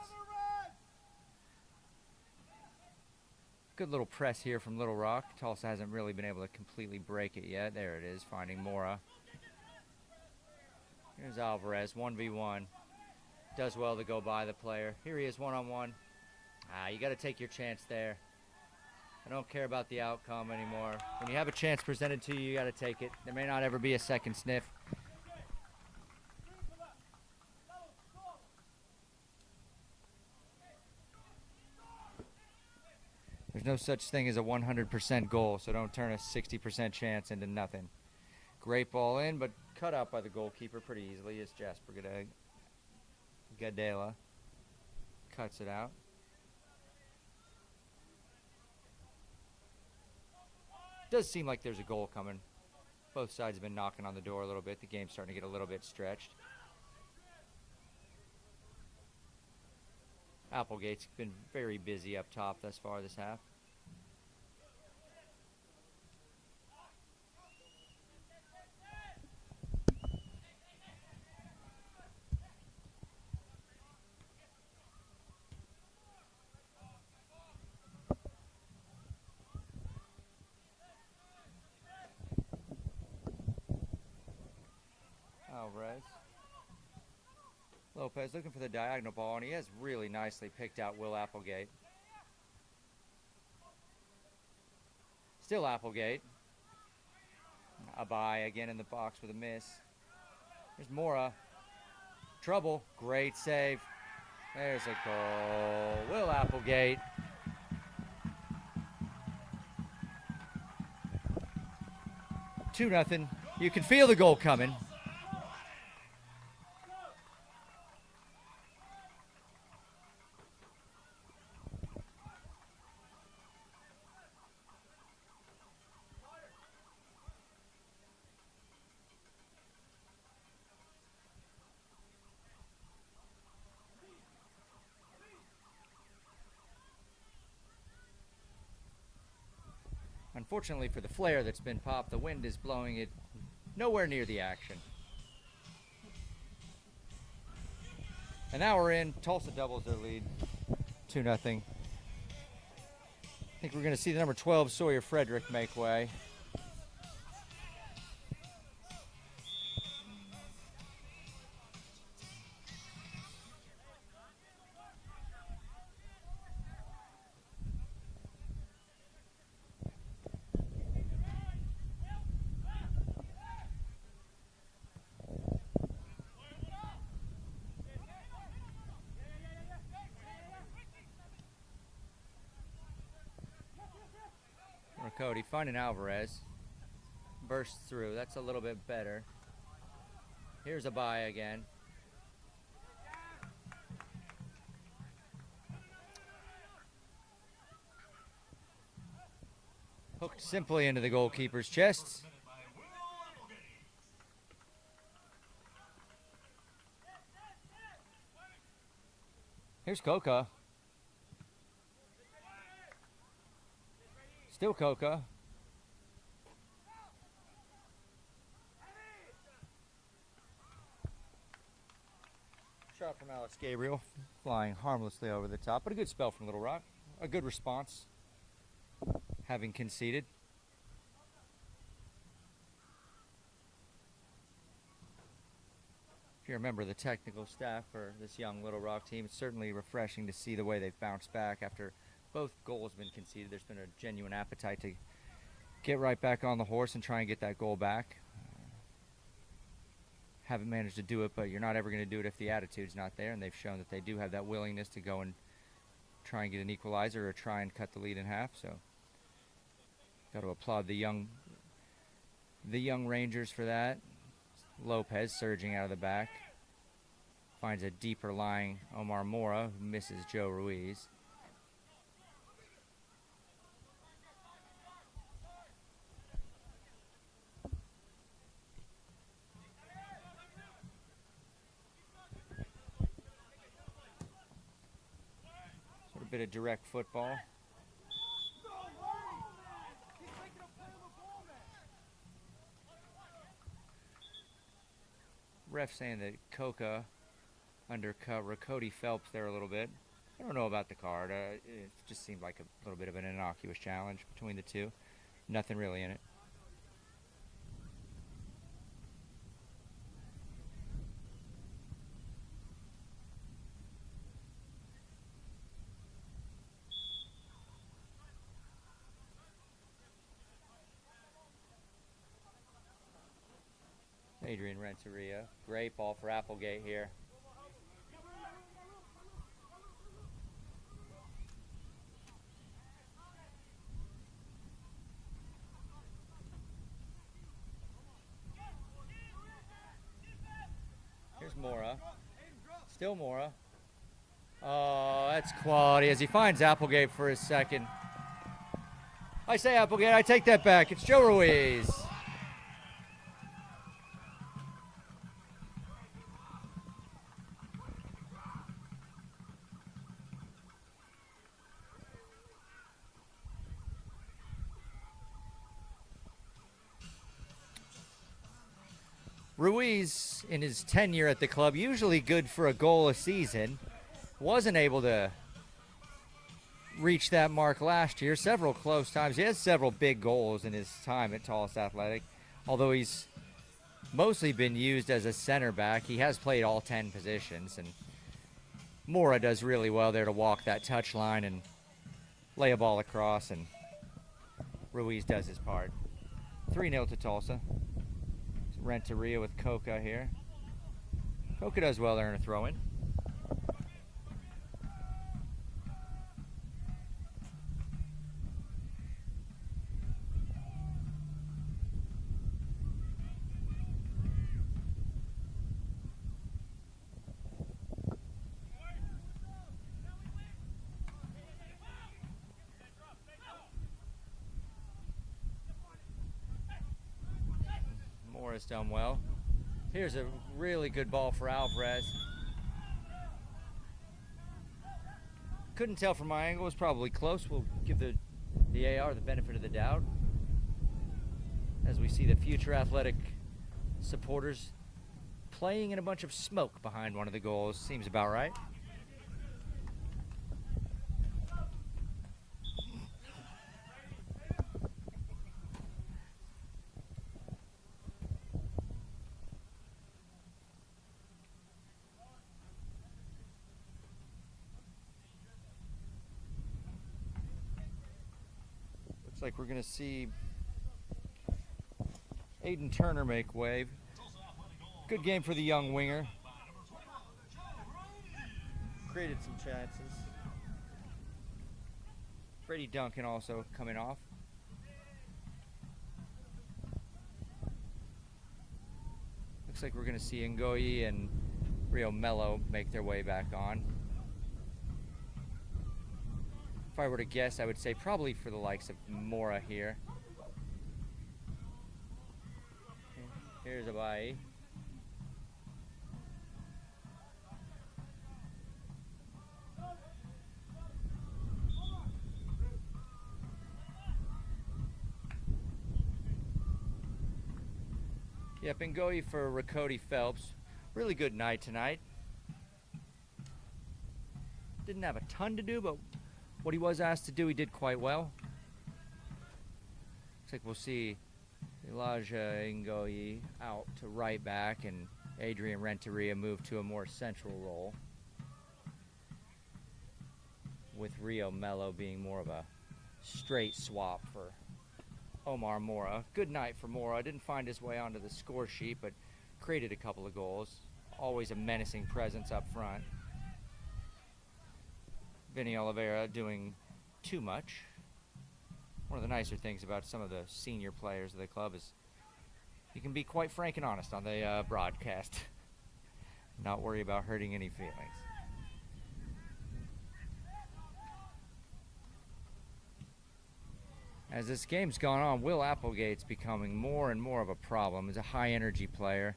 Good little press here from Little Rock. Tulsa hasn't really been able to completely break it yet. There it is, finding Mora. Here's Alvarez, 1v1. Does well to go by the player. Here he is, one-on-one. You got to take your chance there. I don't care about the outcome anymore. When you have a chance presented to you, you got to take it. There may not ever be a second sniff. There's no such thing as a 100% goal, so don't turn a 60% chance into nothing. Great ball in, but cut out by the goalkeeper pretty easily as Jasper Gadela cuts it out. Does seem like there's a goal coming. Both sides have been knocking on the door a little bit. The game's starting to get a little bit stretched. Applegate's been very busy up top thus far this half. Alvarez. Lopez looking for the diagonal ball, and he has really nicely picked out Will Applegate. Still Applegate. Abai again in the box with a miss. There's Mora. Trouble. Great save. There's a goal. Will Applegate. 2-0. You can feel the goal coming. Unfortunately for the flare that's been popped, the wind is blowing it nowhere near the action. And now we're in. Tulsa doubles their lead, 2-0. I think we're going to see the number 12, Sawyer Frederick, make way. Cody finding Alvarez. Bursts through. That's a little bit better. Here's a bye again. Hooked simply into the goalkeeper's chest. Here's Coca. Still Coca. Shot from Alex Gabriel, flying harmlessly over the top, but a good spell from Little Rock. A good response, having conceded. If you're a member of the technical staff for this young Little Rock team, it's certainly refreshing to see the way they've bounced back after both goals have been conceded. There's been a genuine appetite to get right back on the horse and try and get that goal back. Haven't managed to do it, but you're not ever going to do it if the attitude's not there, and they've shown that they do have that willingness to go and try and get an equalizer or try and cut the lead in half. So got to applaud the young Rangers for that. Lopez surging out of the back. Finds a deeper lying Omar Mora, who misses Joe Ruiz. Bit of direct football. Ref saying that Coca undercut Cody Phelps there a little bit. I don't know about the card. It just seemed like a little bit of an innocuous challenge between the two. Nothing really in it. Adrian Renteria. Great ball for Applegate here. Here's Mora. Still Mora. Oh, that's quality as he finds Applegate for his second. I say Applegate, I take that back. It's Joe Ruiz. Ruiz, in his tenure at the club, usually good for a goal a season, wasn't able to reach that mark last year. Several close times. He has several big goals in his time at Tulsa Athletic, although he's mostly been used as a center back. He has played all 10 positions, and Mora does really well there to walk that touch line and lay a ball across, and Ruiz does his part. 3-0 to Tulsa. Renteria with Coca here. Coca does well there in a throw-in. Travis done well. Here's a really good ball for Alvarez. Couldn't tell from my angle. It was probably close. We'll give the AR the benefit of the doubt as we see the future athletic supporters playing in a bunch of smoke behind one of the goals. Seems about right. Looks like we're going to see Aiden Turner make way. Good game for the young winger. Created some chances. Brady Duncan also coming off. Looks like we're going to see Ngoyi and Rio Mello make their way back on. If I were to guess, I would say probably for the likes of Mora here. Here's Abai. Yep, Ngoyi for Rakoti Phelps. Really good night tonight. Didn't have a ton to do, but what he was asked to do, he did quite well. Looks like we'll see Elijah Ngoyi out to right back and Adrian Renteria move to a more central role, with Rio Mello being more of a straight swap for Omar Mora. Good night for Mora. Didn't find his way onto the score sheet, but created a couple of goals. Always a menacing presence up front. Vinny Oliveira doing too much. One of the nicer things about some of the senior players of the club is you can be quite frank and honest on the broadcast. Not worry about hurting any feelings. As this game's gone on, Will Applegate's becoming more and more of a problem. He's a high energy player.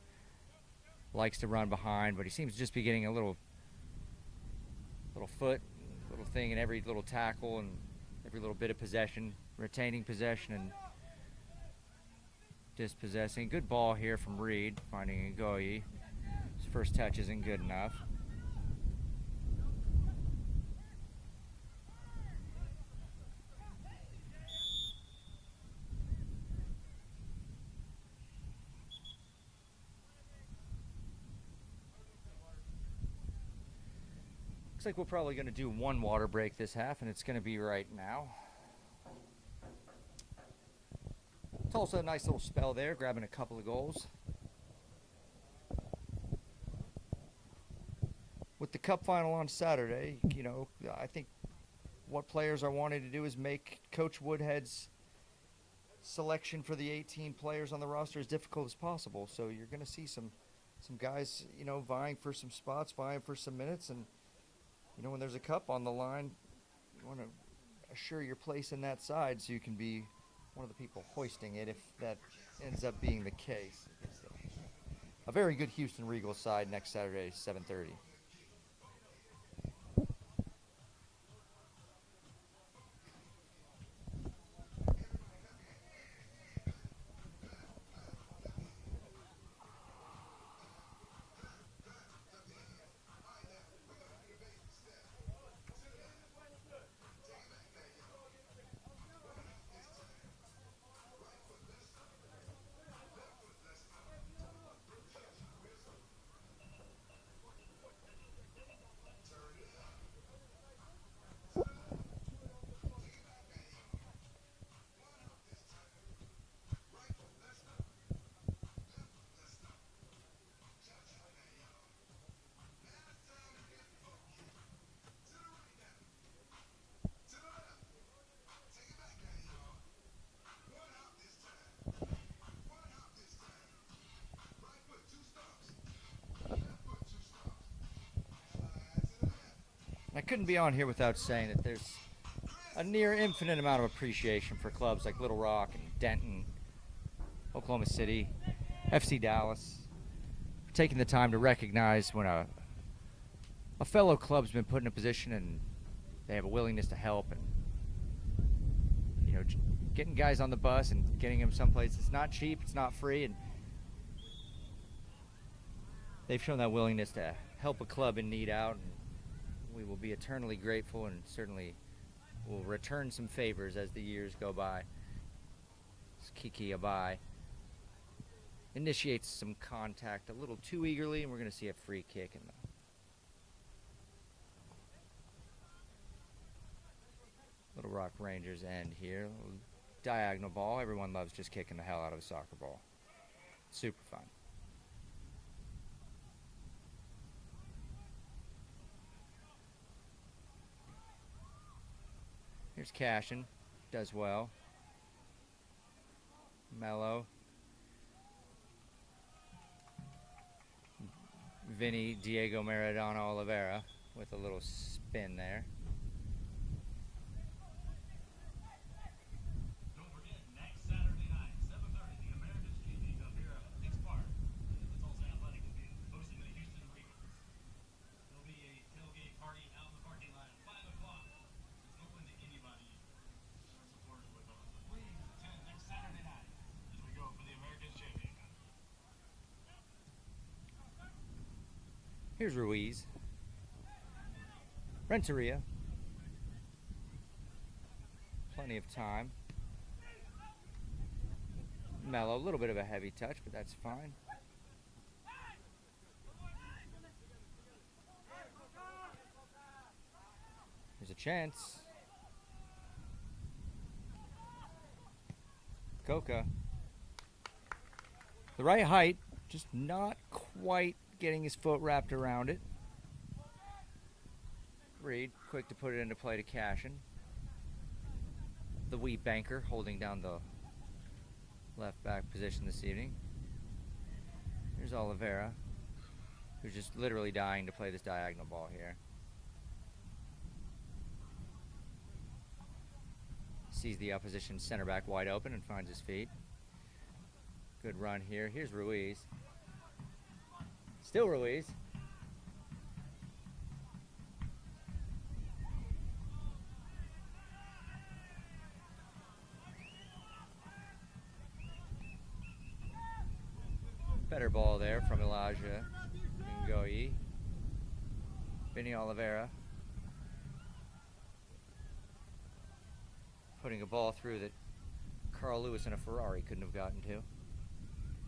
Likes to run behind, but he seems to just be getting a little little thing in every little tackle and every little bit of possession, retaining possession and dispossessing. Good ball here from Reed, finding Ngoyi. His first touch isn't good enough. Looks like we're probably going to do one water break this half, and it's going to be right now. Tulsa, a nice little spell there, grabbing a couple of goals. With the cup final on Saturday, you know, I think what players are wanting to do is make Coach Woodhead's selection for the 18 players on the roster as difficult as possible. So you're going to see some guys, you know, vying for some spots, vying for some minutes, and you know, when there's a cup on the line, you want to assure your place in that side so you can be one of the people hoisting it if that ends up being the case. A very good Houston Regal side next Saturday, 7:30. I couldn't be on here without saying that there's a near infinite amount of appreciation for clubs like Little Rock and Denton, Oklahoma City, FC Dallas for taking the time to recognize when a fellow club's been put in a position and they have a willingness to help, and getting guys on the bus and getting them someplace. It's not cheap, it's not free, and they've shown that willingness to help a club in need out, and we will be eternally grateful, and certainly will return some favors as the years go by. Kiki Abai initiates some contact a little too eagerly, and we're going to see a free kick in the Little Rock Rangers end here. Diagonal ball. Everyone loves just kicking the hell out of a soccer ball. Super fun. Here's Cashin. Does well. Mello. Vinny Diego Maradona Oliveira with a little spin there. Don't forget, next Saturday night, 7:30, the America's Champion Cup here at Hicks Park. The Tulsa Athletic will be hosting the Houston Ravens. There'll be a tailgate party out in the parking lot at 5 o'clock. It's open to anybody. Our supporters with us. So please attend next Saturday night as we go for the America's Champion Cup. Here's Ruiz. Renteria. Plenty of time. Mello, a little bit of a heavy touch, but that's fine. There's a chance. Coca. The right height, just not quite getting his foot wrapped around it. Reed, quick to put it into play to Cashin. The wee banker holding down the left back position this evening. Here's Oliveira, who's just literally dying to play this diagonal ball here. Sees the opposition center back wide open and finds his feet. Good run here. Here's Ruiz. Still Ruiz. Better ball there from Elijah Ngoyi. Vinny Oliveira. Putting a ball through that Carl Lewis in a Ferrari couldn't have gotten to.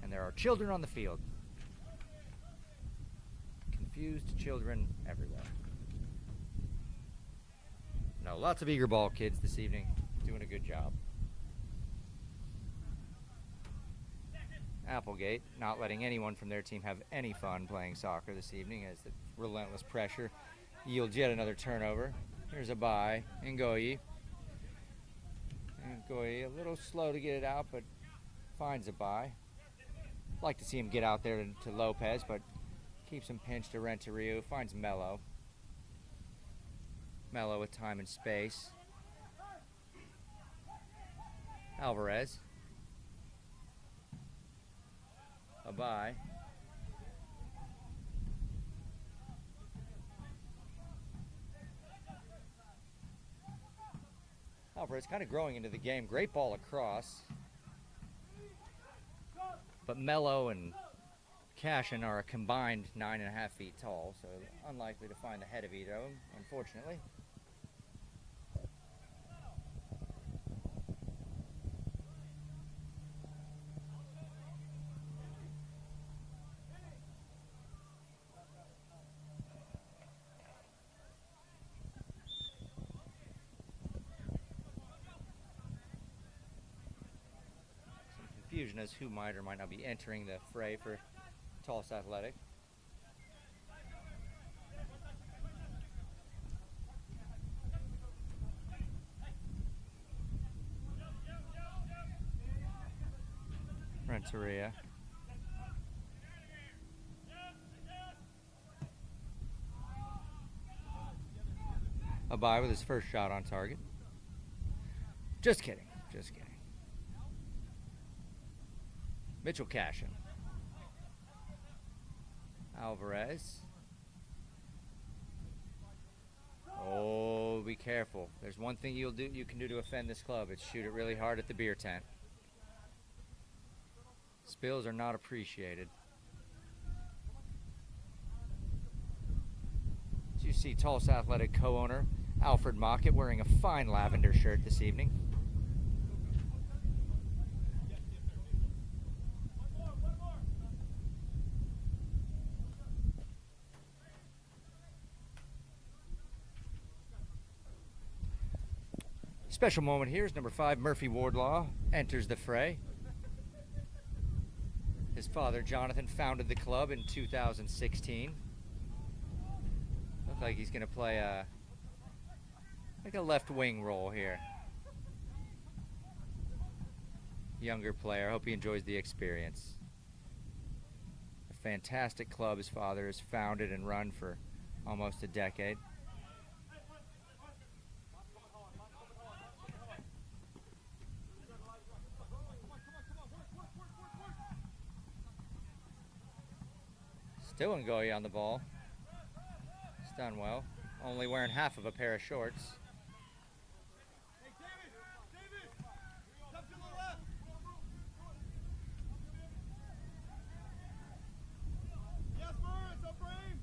And there are children on the field. Confused children everywhere. No, lots of eager ball kids this evening. Doing a good job. Applegate not letting anyone from their team have any fun playing soccer this evening as the relentless pressure yields yet another turnover. Here's a bye. Ngoyi. Ngoyi a little slow to get it out, but finds a bye. Like to see him get out there to Lopez, but keeps him pinched to Renteria. Finds Mello. Mello with time and space. Alvarez. A bye. Alvarez kind of growing into the game. Great ball across. But Mello and Cashin are a combined 9.5 feet tall, so unlikely to find the head of either of them, unfortunately. Confusion as who might or might not be entering the fray for Tulsa Athletic. Renteria. A bye with his first shot on target. Just kidding, just kidding. Mitchell Cashin. Alvarez. Oh, be careful. There's one thing you can do to offend this club. It's shoot it really hard at the beer tent. Spills are not appreciated. As you see Tulsa Athletic co-owner Alfred Mockett wearing a fine lavender shirt this evening. Special moment here is number 5, Murphy Wardlaw, enters the fray. His father, Jonathan, founded the club in 2016. Looks like he's going to play a left wing role here. Younger player. Hope he enjoys the experience. A fantastic club his father has founded and run for almost a decade. Still Ngoyi on the ball. It's done well. Only wearing half of a pair of shorts. Hey, David! Step to the left! Yes, Burns, up frame!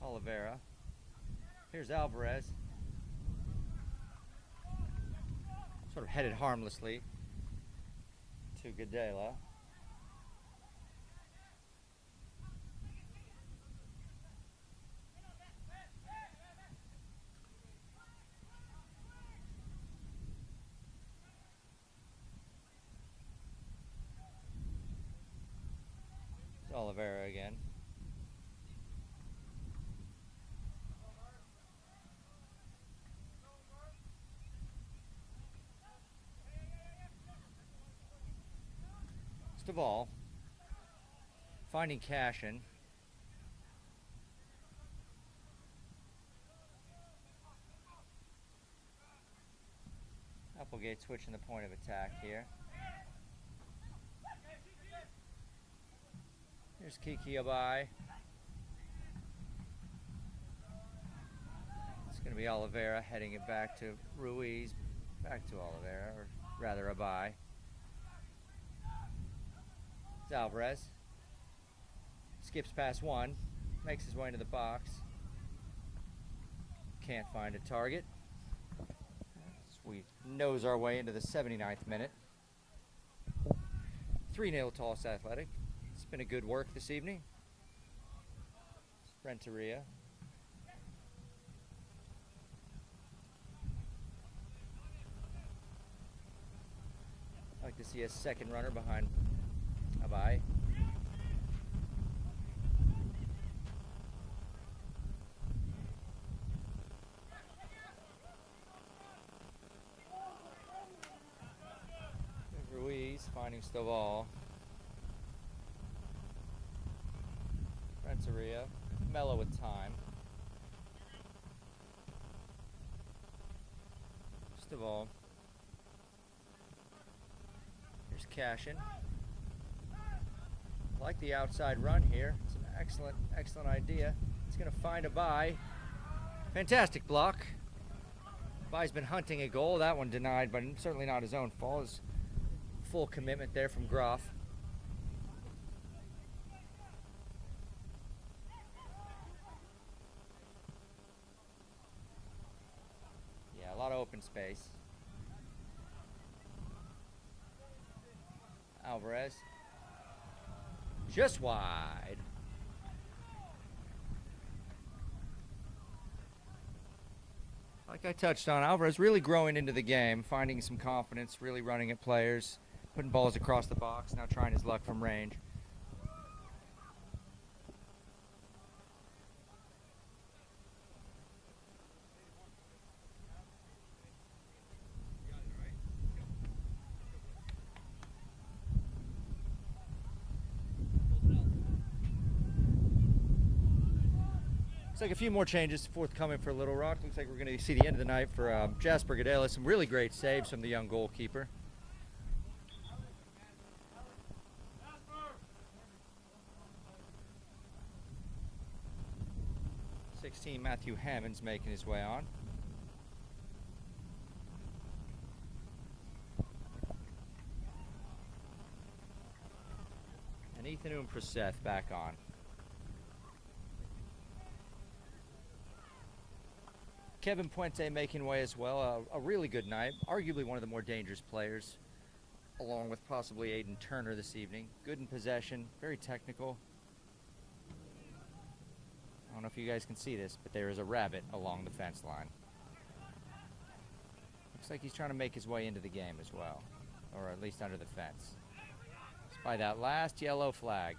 Oliveira. Here's Alvarez. Sort of headed harmlessly to Gadela. It's Oliveira again. Of all, finding Cashin. Applegate switching the point of attack here. Here's Kiki Abai. It's going to be Oliveira heading it back to Ruiz. Back to Oliveira, or rather Abai. Alvarez skips past one, makes his way into the box. Can't find a target. As we nose our way into the 79th minute. 3-0 Tulsa Athletic. It's been a good work this evening. Renteria. I'd like to see a second runner behind Abai. Ruiz finding Stovall. Renteria. Mellow with time. Stovall. Here's Cashin. I like the outside run here. It's an excellent idea. It's going to find Abai. Fantastic block. Abai's been hunting a goal. That one denied, but certainly not his own fault. His full commitment there from Groff. Yeah, a lot of open space. Alvarez. Just wide. Like I touched on, Alvarez really growing into the game, finding some confidence, really running at players, putting balls across the box, now trying his luck from range. Looks like a few more changes forthcoming for Little Rock. Looks like we're going to see the end of the night for Jasper Godella. Some really great saves from the young goalkeeper. 16, Matthew Hammond's making his way on. And Ethan Umpraseth back on. Kevin Puente making way as well. A really good night. Arguably one of the more dangerous players, along with possibly Aiden Turner this evening. Good in possession, very technical. I don't know if you guys can see this, but there is a rabbit along the fence line. Looks like he's trying to make his way into the game as well, or at least under the fence. By that last yellow flag.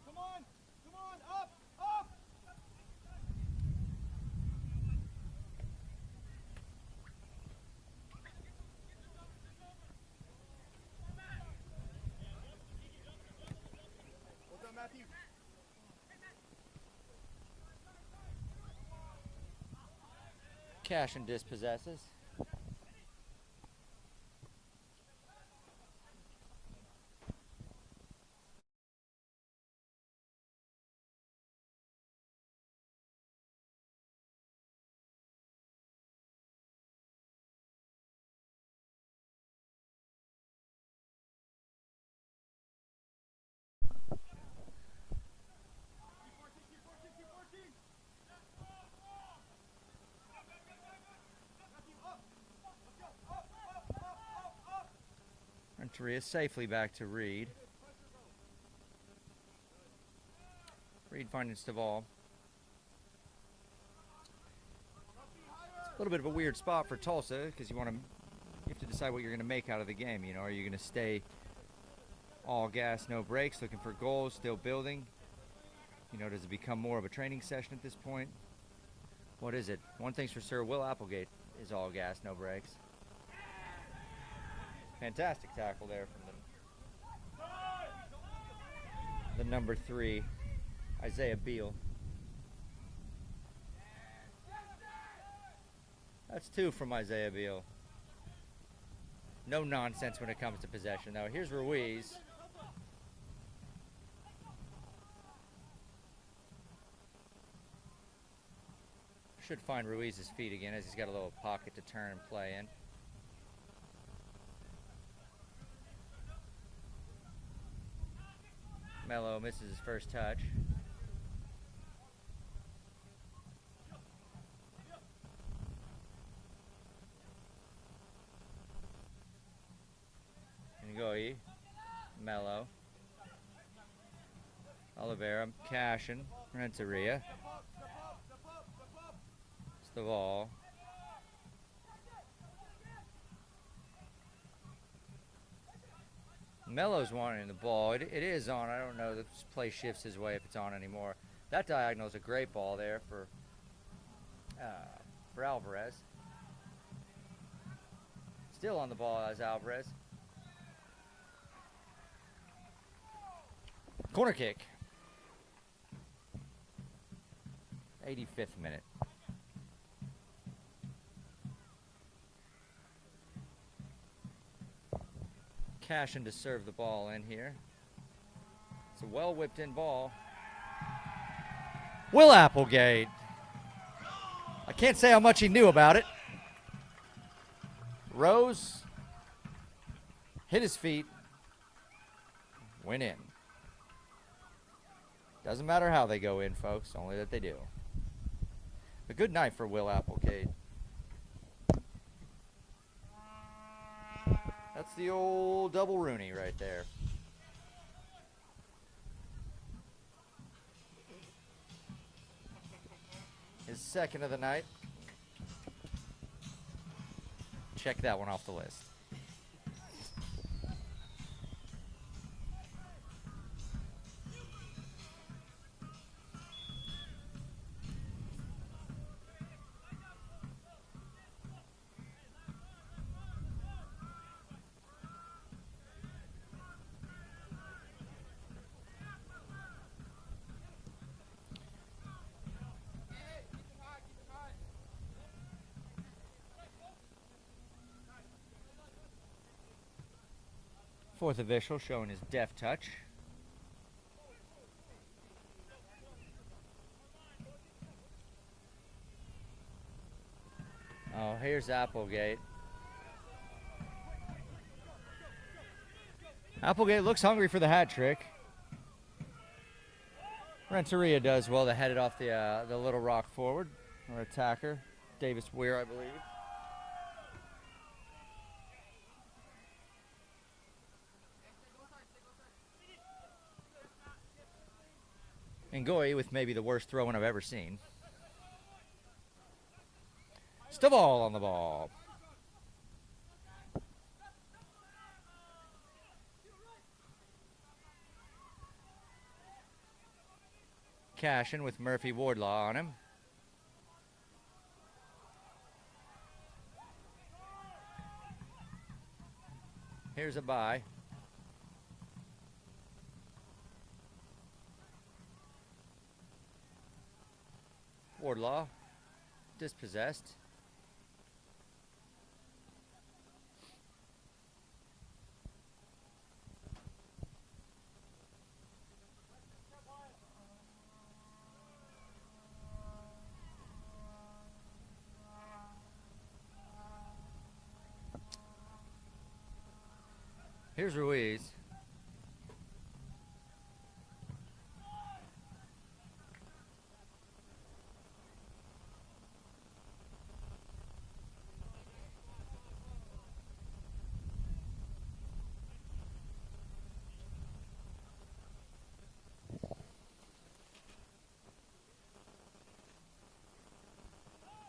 Come on, up, up. Well done, Matthew. Cash and dispossesses. Renteria safely back to Reed. Reed finding Stovall. It's a little bit of a weird spot for Tulsa because you have to decide what you're going to make out of the game. You know, are you going to stay all gas, no brakes, looking for goals, still building? You know, does it become more of a training session at this point? What is it? One thing's for sure, Will Applegate is all gas, no brakes. Fantastic tackle there from the number 3, Isaiah Beal. That's 2 from Isaiah Beal. No nonsense when it comes to possession, though. Here's Ruiz. Should find Ruiz's feet again as he's got a little pocket to turn and play in. Mello misses his first touch. Ngoyi, Mello, Oliveira, Cashin, Renteria, Stovall. Mello's wanting the ball. It is on. I don't know. The play shifts his way if it's on anymore. That diagonal is a great ball there for Alvarez. Still on the ball as Alvarez. Corner kick. 85th minute. Cashin to serve the ball in here. It's a well whipped in ball. Will Applegate. I can't say how much he knew about it. Rose. Hit his feet. Went in. Doesn't matter how they go in, folks, only that they do. A good night for Will Applegate. That's the old double Rooney right there. His second of the night. Check that one off the list. Fourth official showing his deft touch. Oh, here's Applegate. Applegate looks hungry for the hat trick. Renteria does well to head it off the Little Rock forward, or attacker. Davis Weir, I believe. Ngoyi with maybe the worst throw-in I've ever seen. Stovall on the ball. Cashin with Murphy Wardlaw on him. Here's a bye. Wardlaw dispossessed. Here's Ruiz.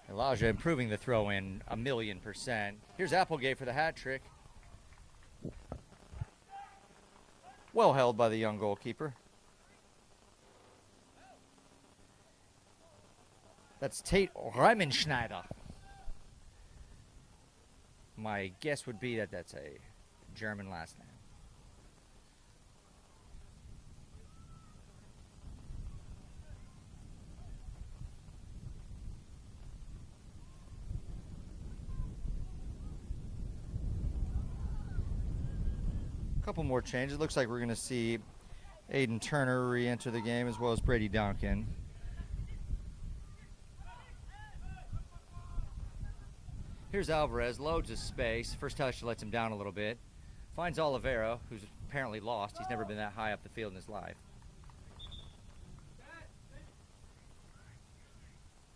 Elijah improving the throw in 1,000,000%. Here's Applegate for the hat trick. Well held by the young goalkeeper. That's Tate Reimenschneider. My guess would be that that's a German last name. Couple more changes. Looks like we're going to see Aiden Turner re-enter the game as well as Brady Duncan. Here's Alvarez, loads of space. First touch lets him down a little bit. Finds Oliveira, who's apparently lost. He's never been that high up the field in his life.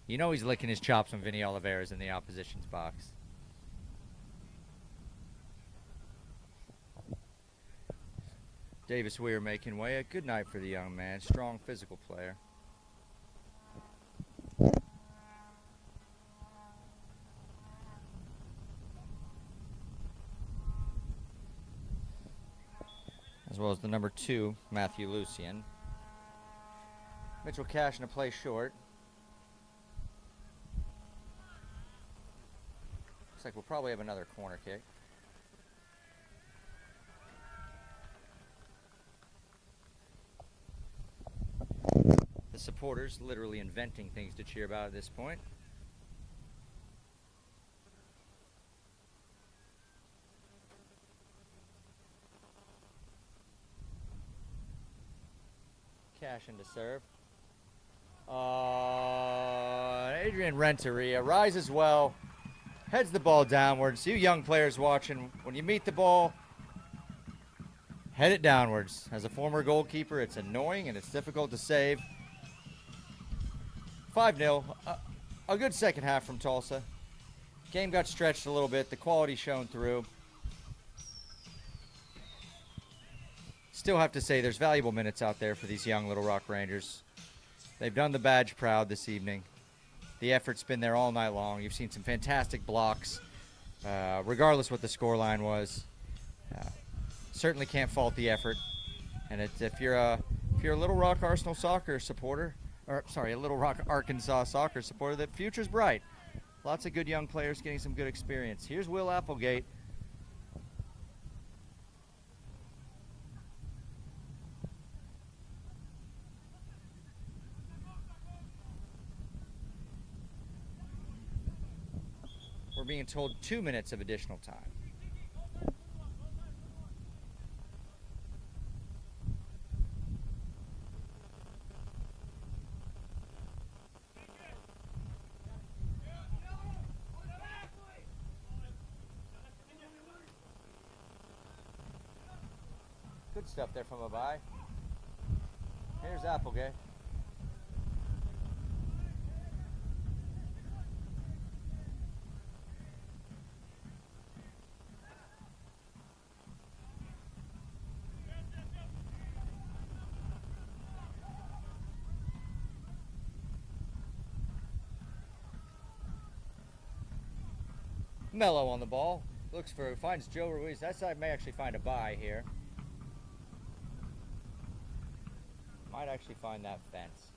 You know he's licking his chops when Vinny Oliveira's in the opposition's box. Davis Weir making way. A good night for the young man. Strong physical player. As well as the number 2, Matthew Lucian. Mitchell Cashin to play short. Looks like we'll probably have another corner kick. The supporters literally inventing things to cheer about at this point. Cashin to serve. Adrian Renteria rises well, heads the ball downwards. You young players watching, when you meet the ball, head it downwards. As a former goalkeeper, it's annoying and it's difficult to save. 5-0. A good second half from Tulsa. Game got stretched a little bit. The quality shone through. Still have to say there's valuable minutes out there for these young Little Rock Rangers. They've done the badge proud this evening. The effort's been there all night long. You've seen some fantastic blocks, regardless what the scoreline was. Certainly can't fault the effort. And if you're a Little Rock Arsenal soccer supporter, or sorry, a Little Rock Arkansas soccer supporter, the future's bright. Lots of good young players getting some good experience. Here's Will Applegate. We're being told 2 minutes of additional time. Good stuff there from a bye. Here's Applegate. Mello on the ball. Finds Joe Ruiz. That side may actually find a bye here. Might actually find that fence.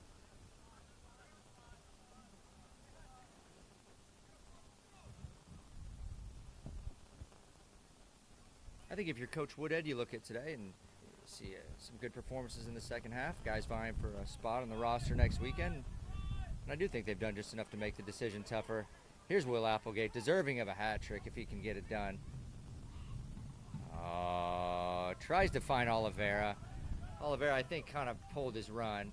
I think if you're Coach Woodhead, you look at today and see some good performances in the second half. Guys vying for a spot on the roster next weekend. And I do think they've done just enough to make the decision tougher. Here's Will Applegate, deserving of a hat trick if he can get it done. Tries to find Oliveira. Oliveira, I think, kind of pulled his run.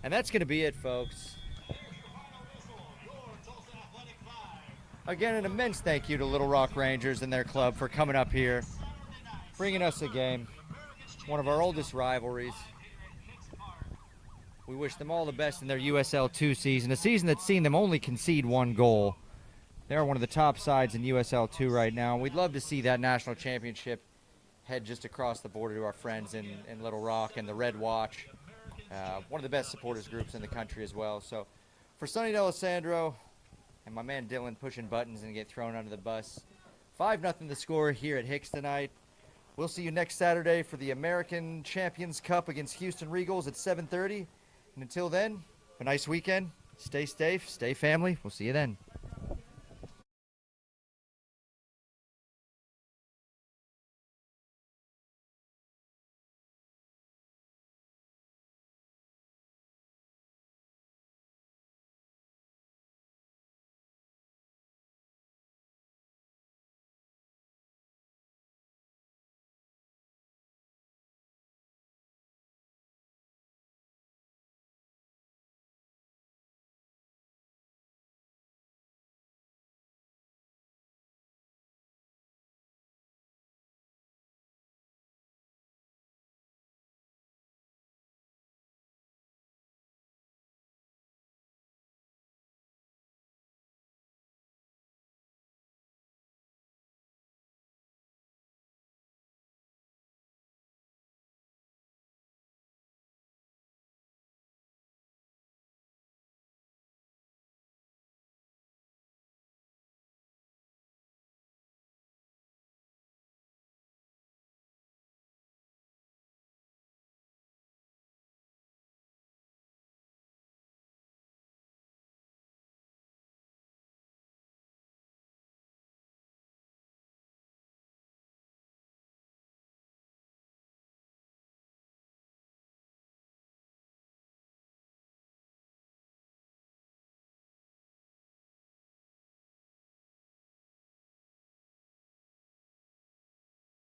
And that's going to be it, folks. Again, an immense thank you to Little Rock Rangers and their club for coming up here, bringing us a game, one of our oldest rivalries. We wish them all the best in their USL 2 season, a season that's seen them only concede 1 goal. They're one of the top sides in USL 2 right now. We'd love to see that national championship head just across the border to our friends in Little Rock and the Red Watch, one of the best supporters groups in the country as well. So for Sonny D'Alessandro and my man Dylan pushing buttons and get thrown under the bus, 5-0 the score here at Hicks tonight. We'll see you next Saturday for the American Champions Cup against Houston Regals at 7:30. And until then, have a nice weekend. Stay safe, stay family. We'll see you then.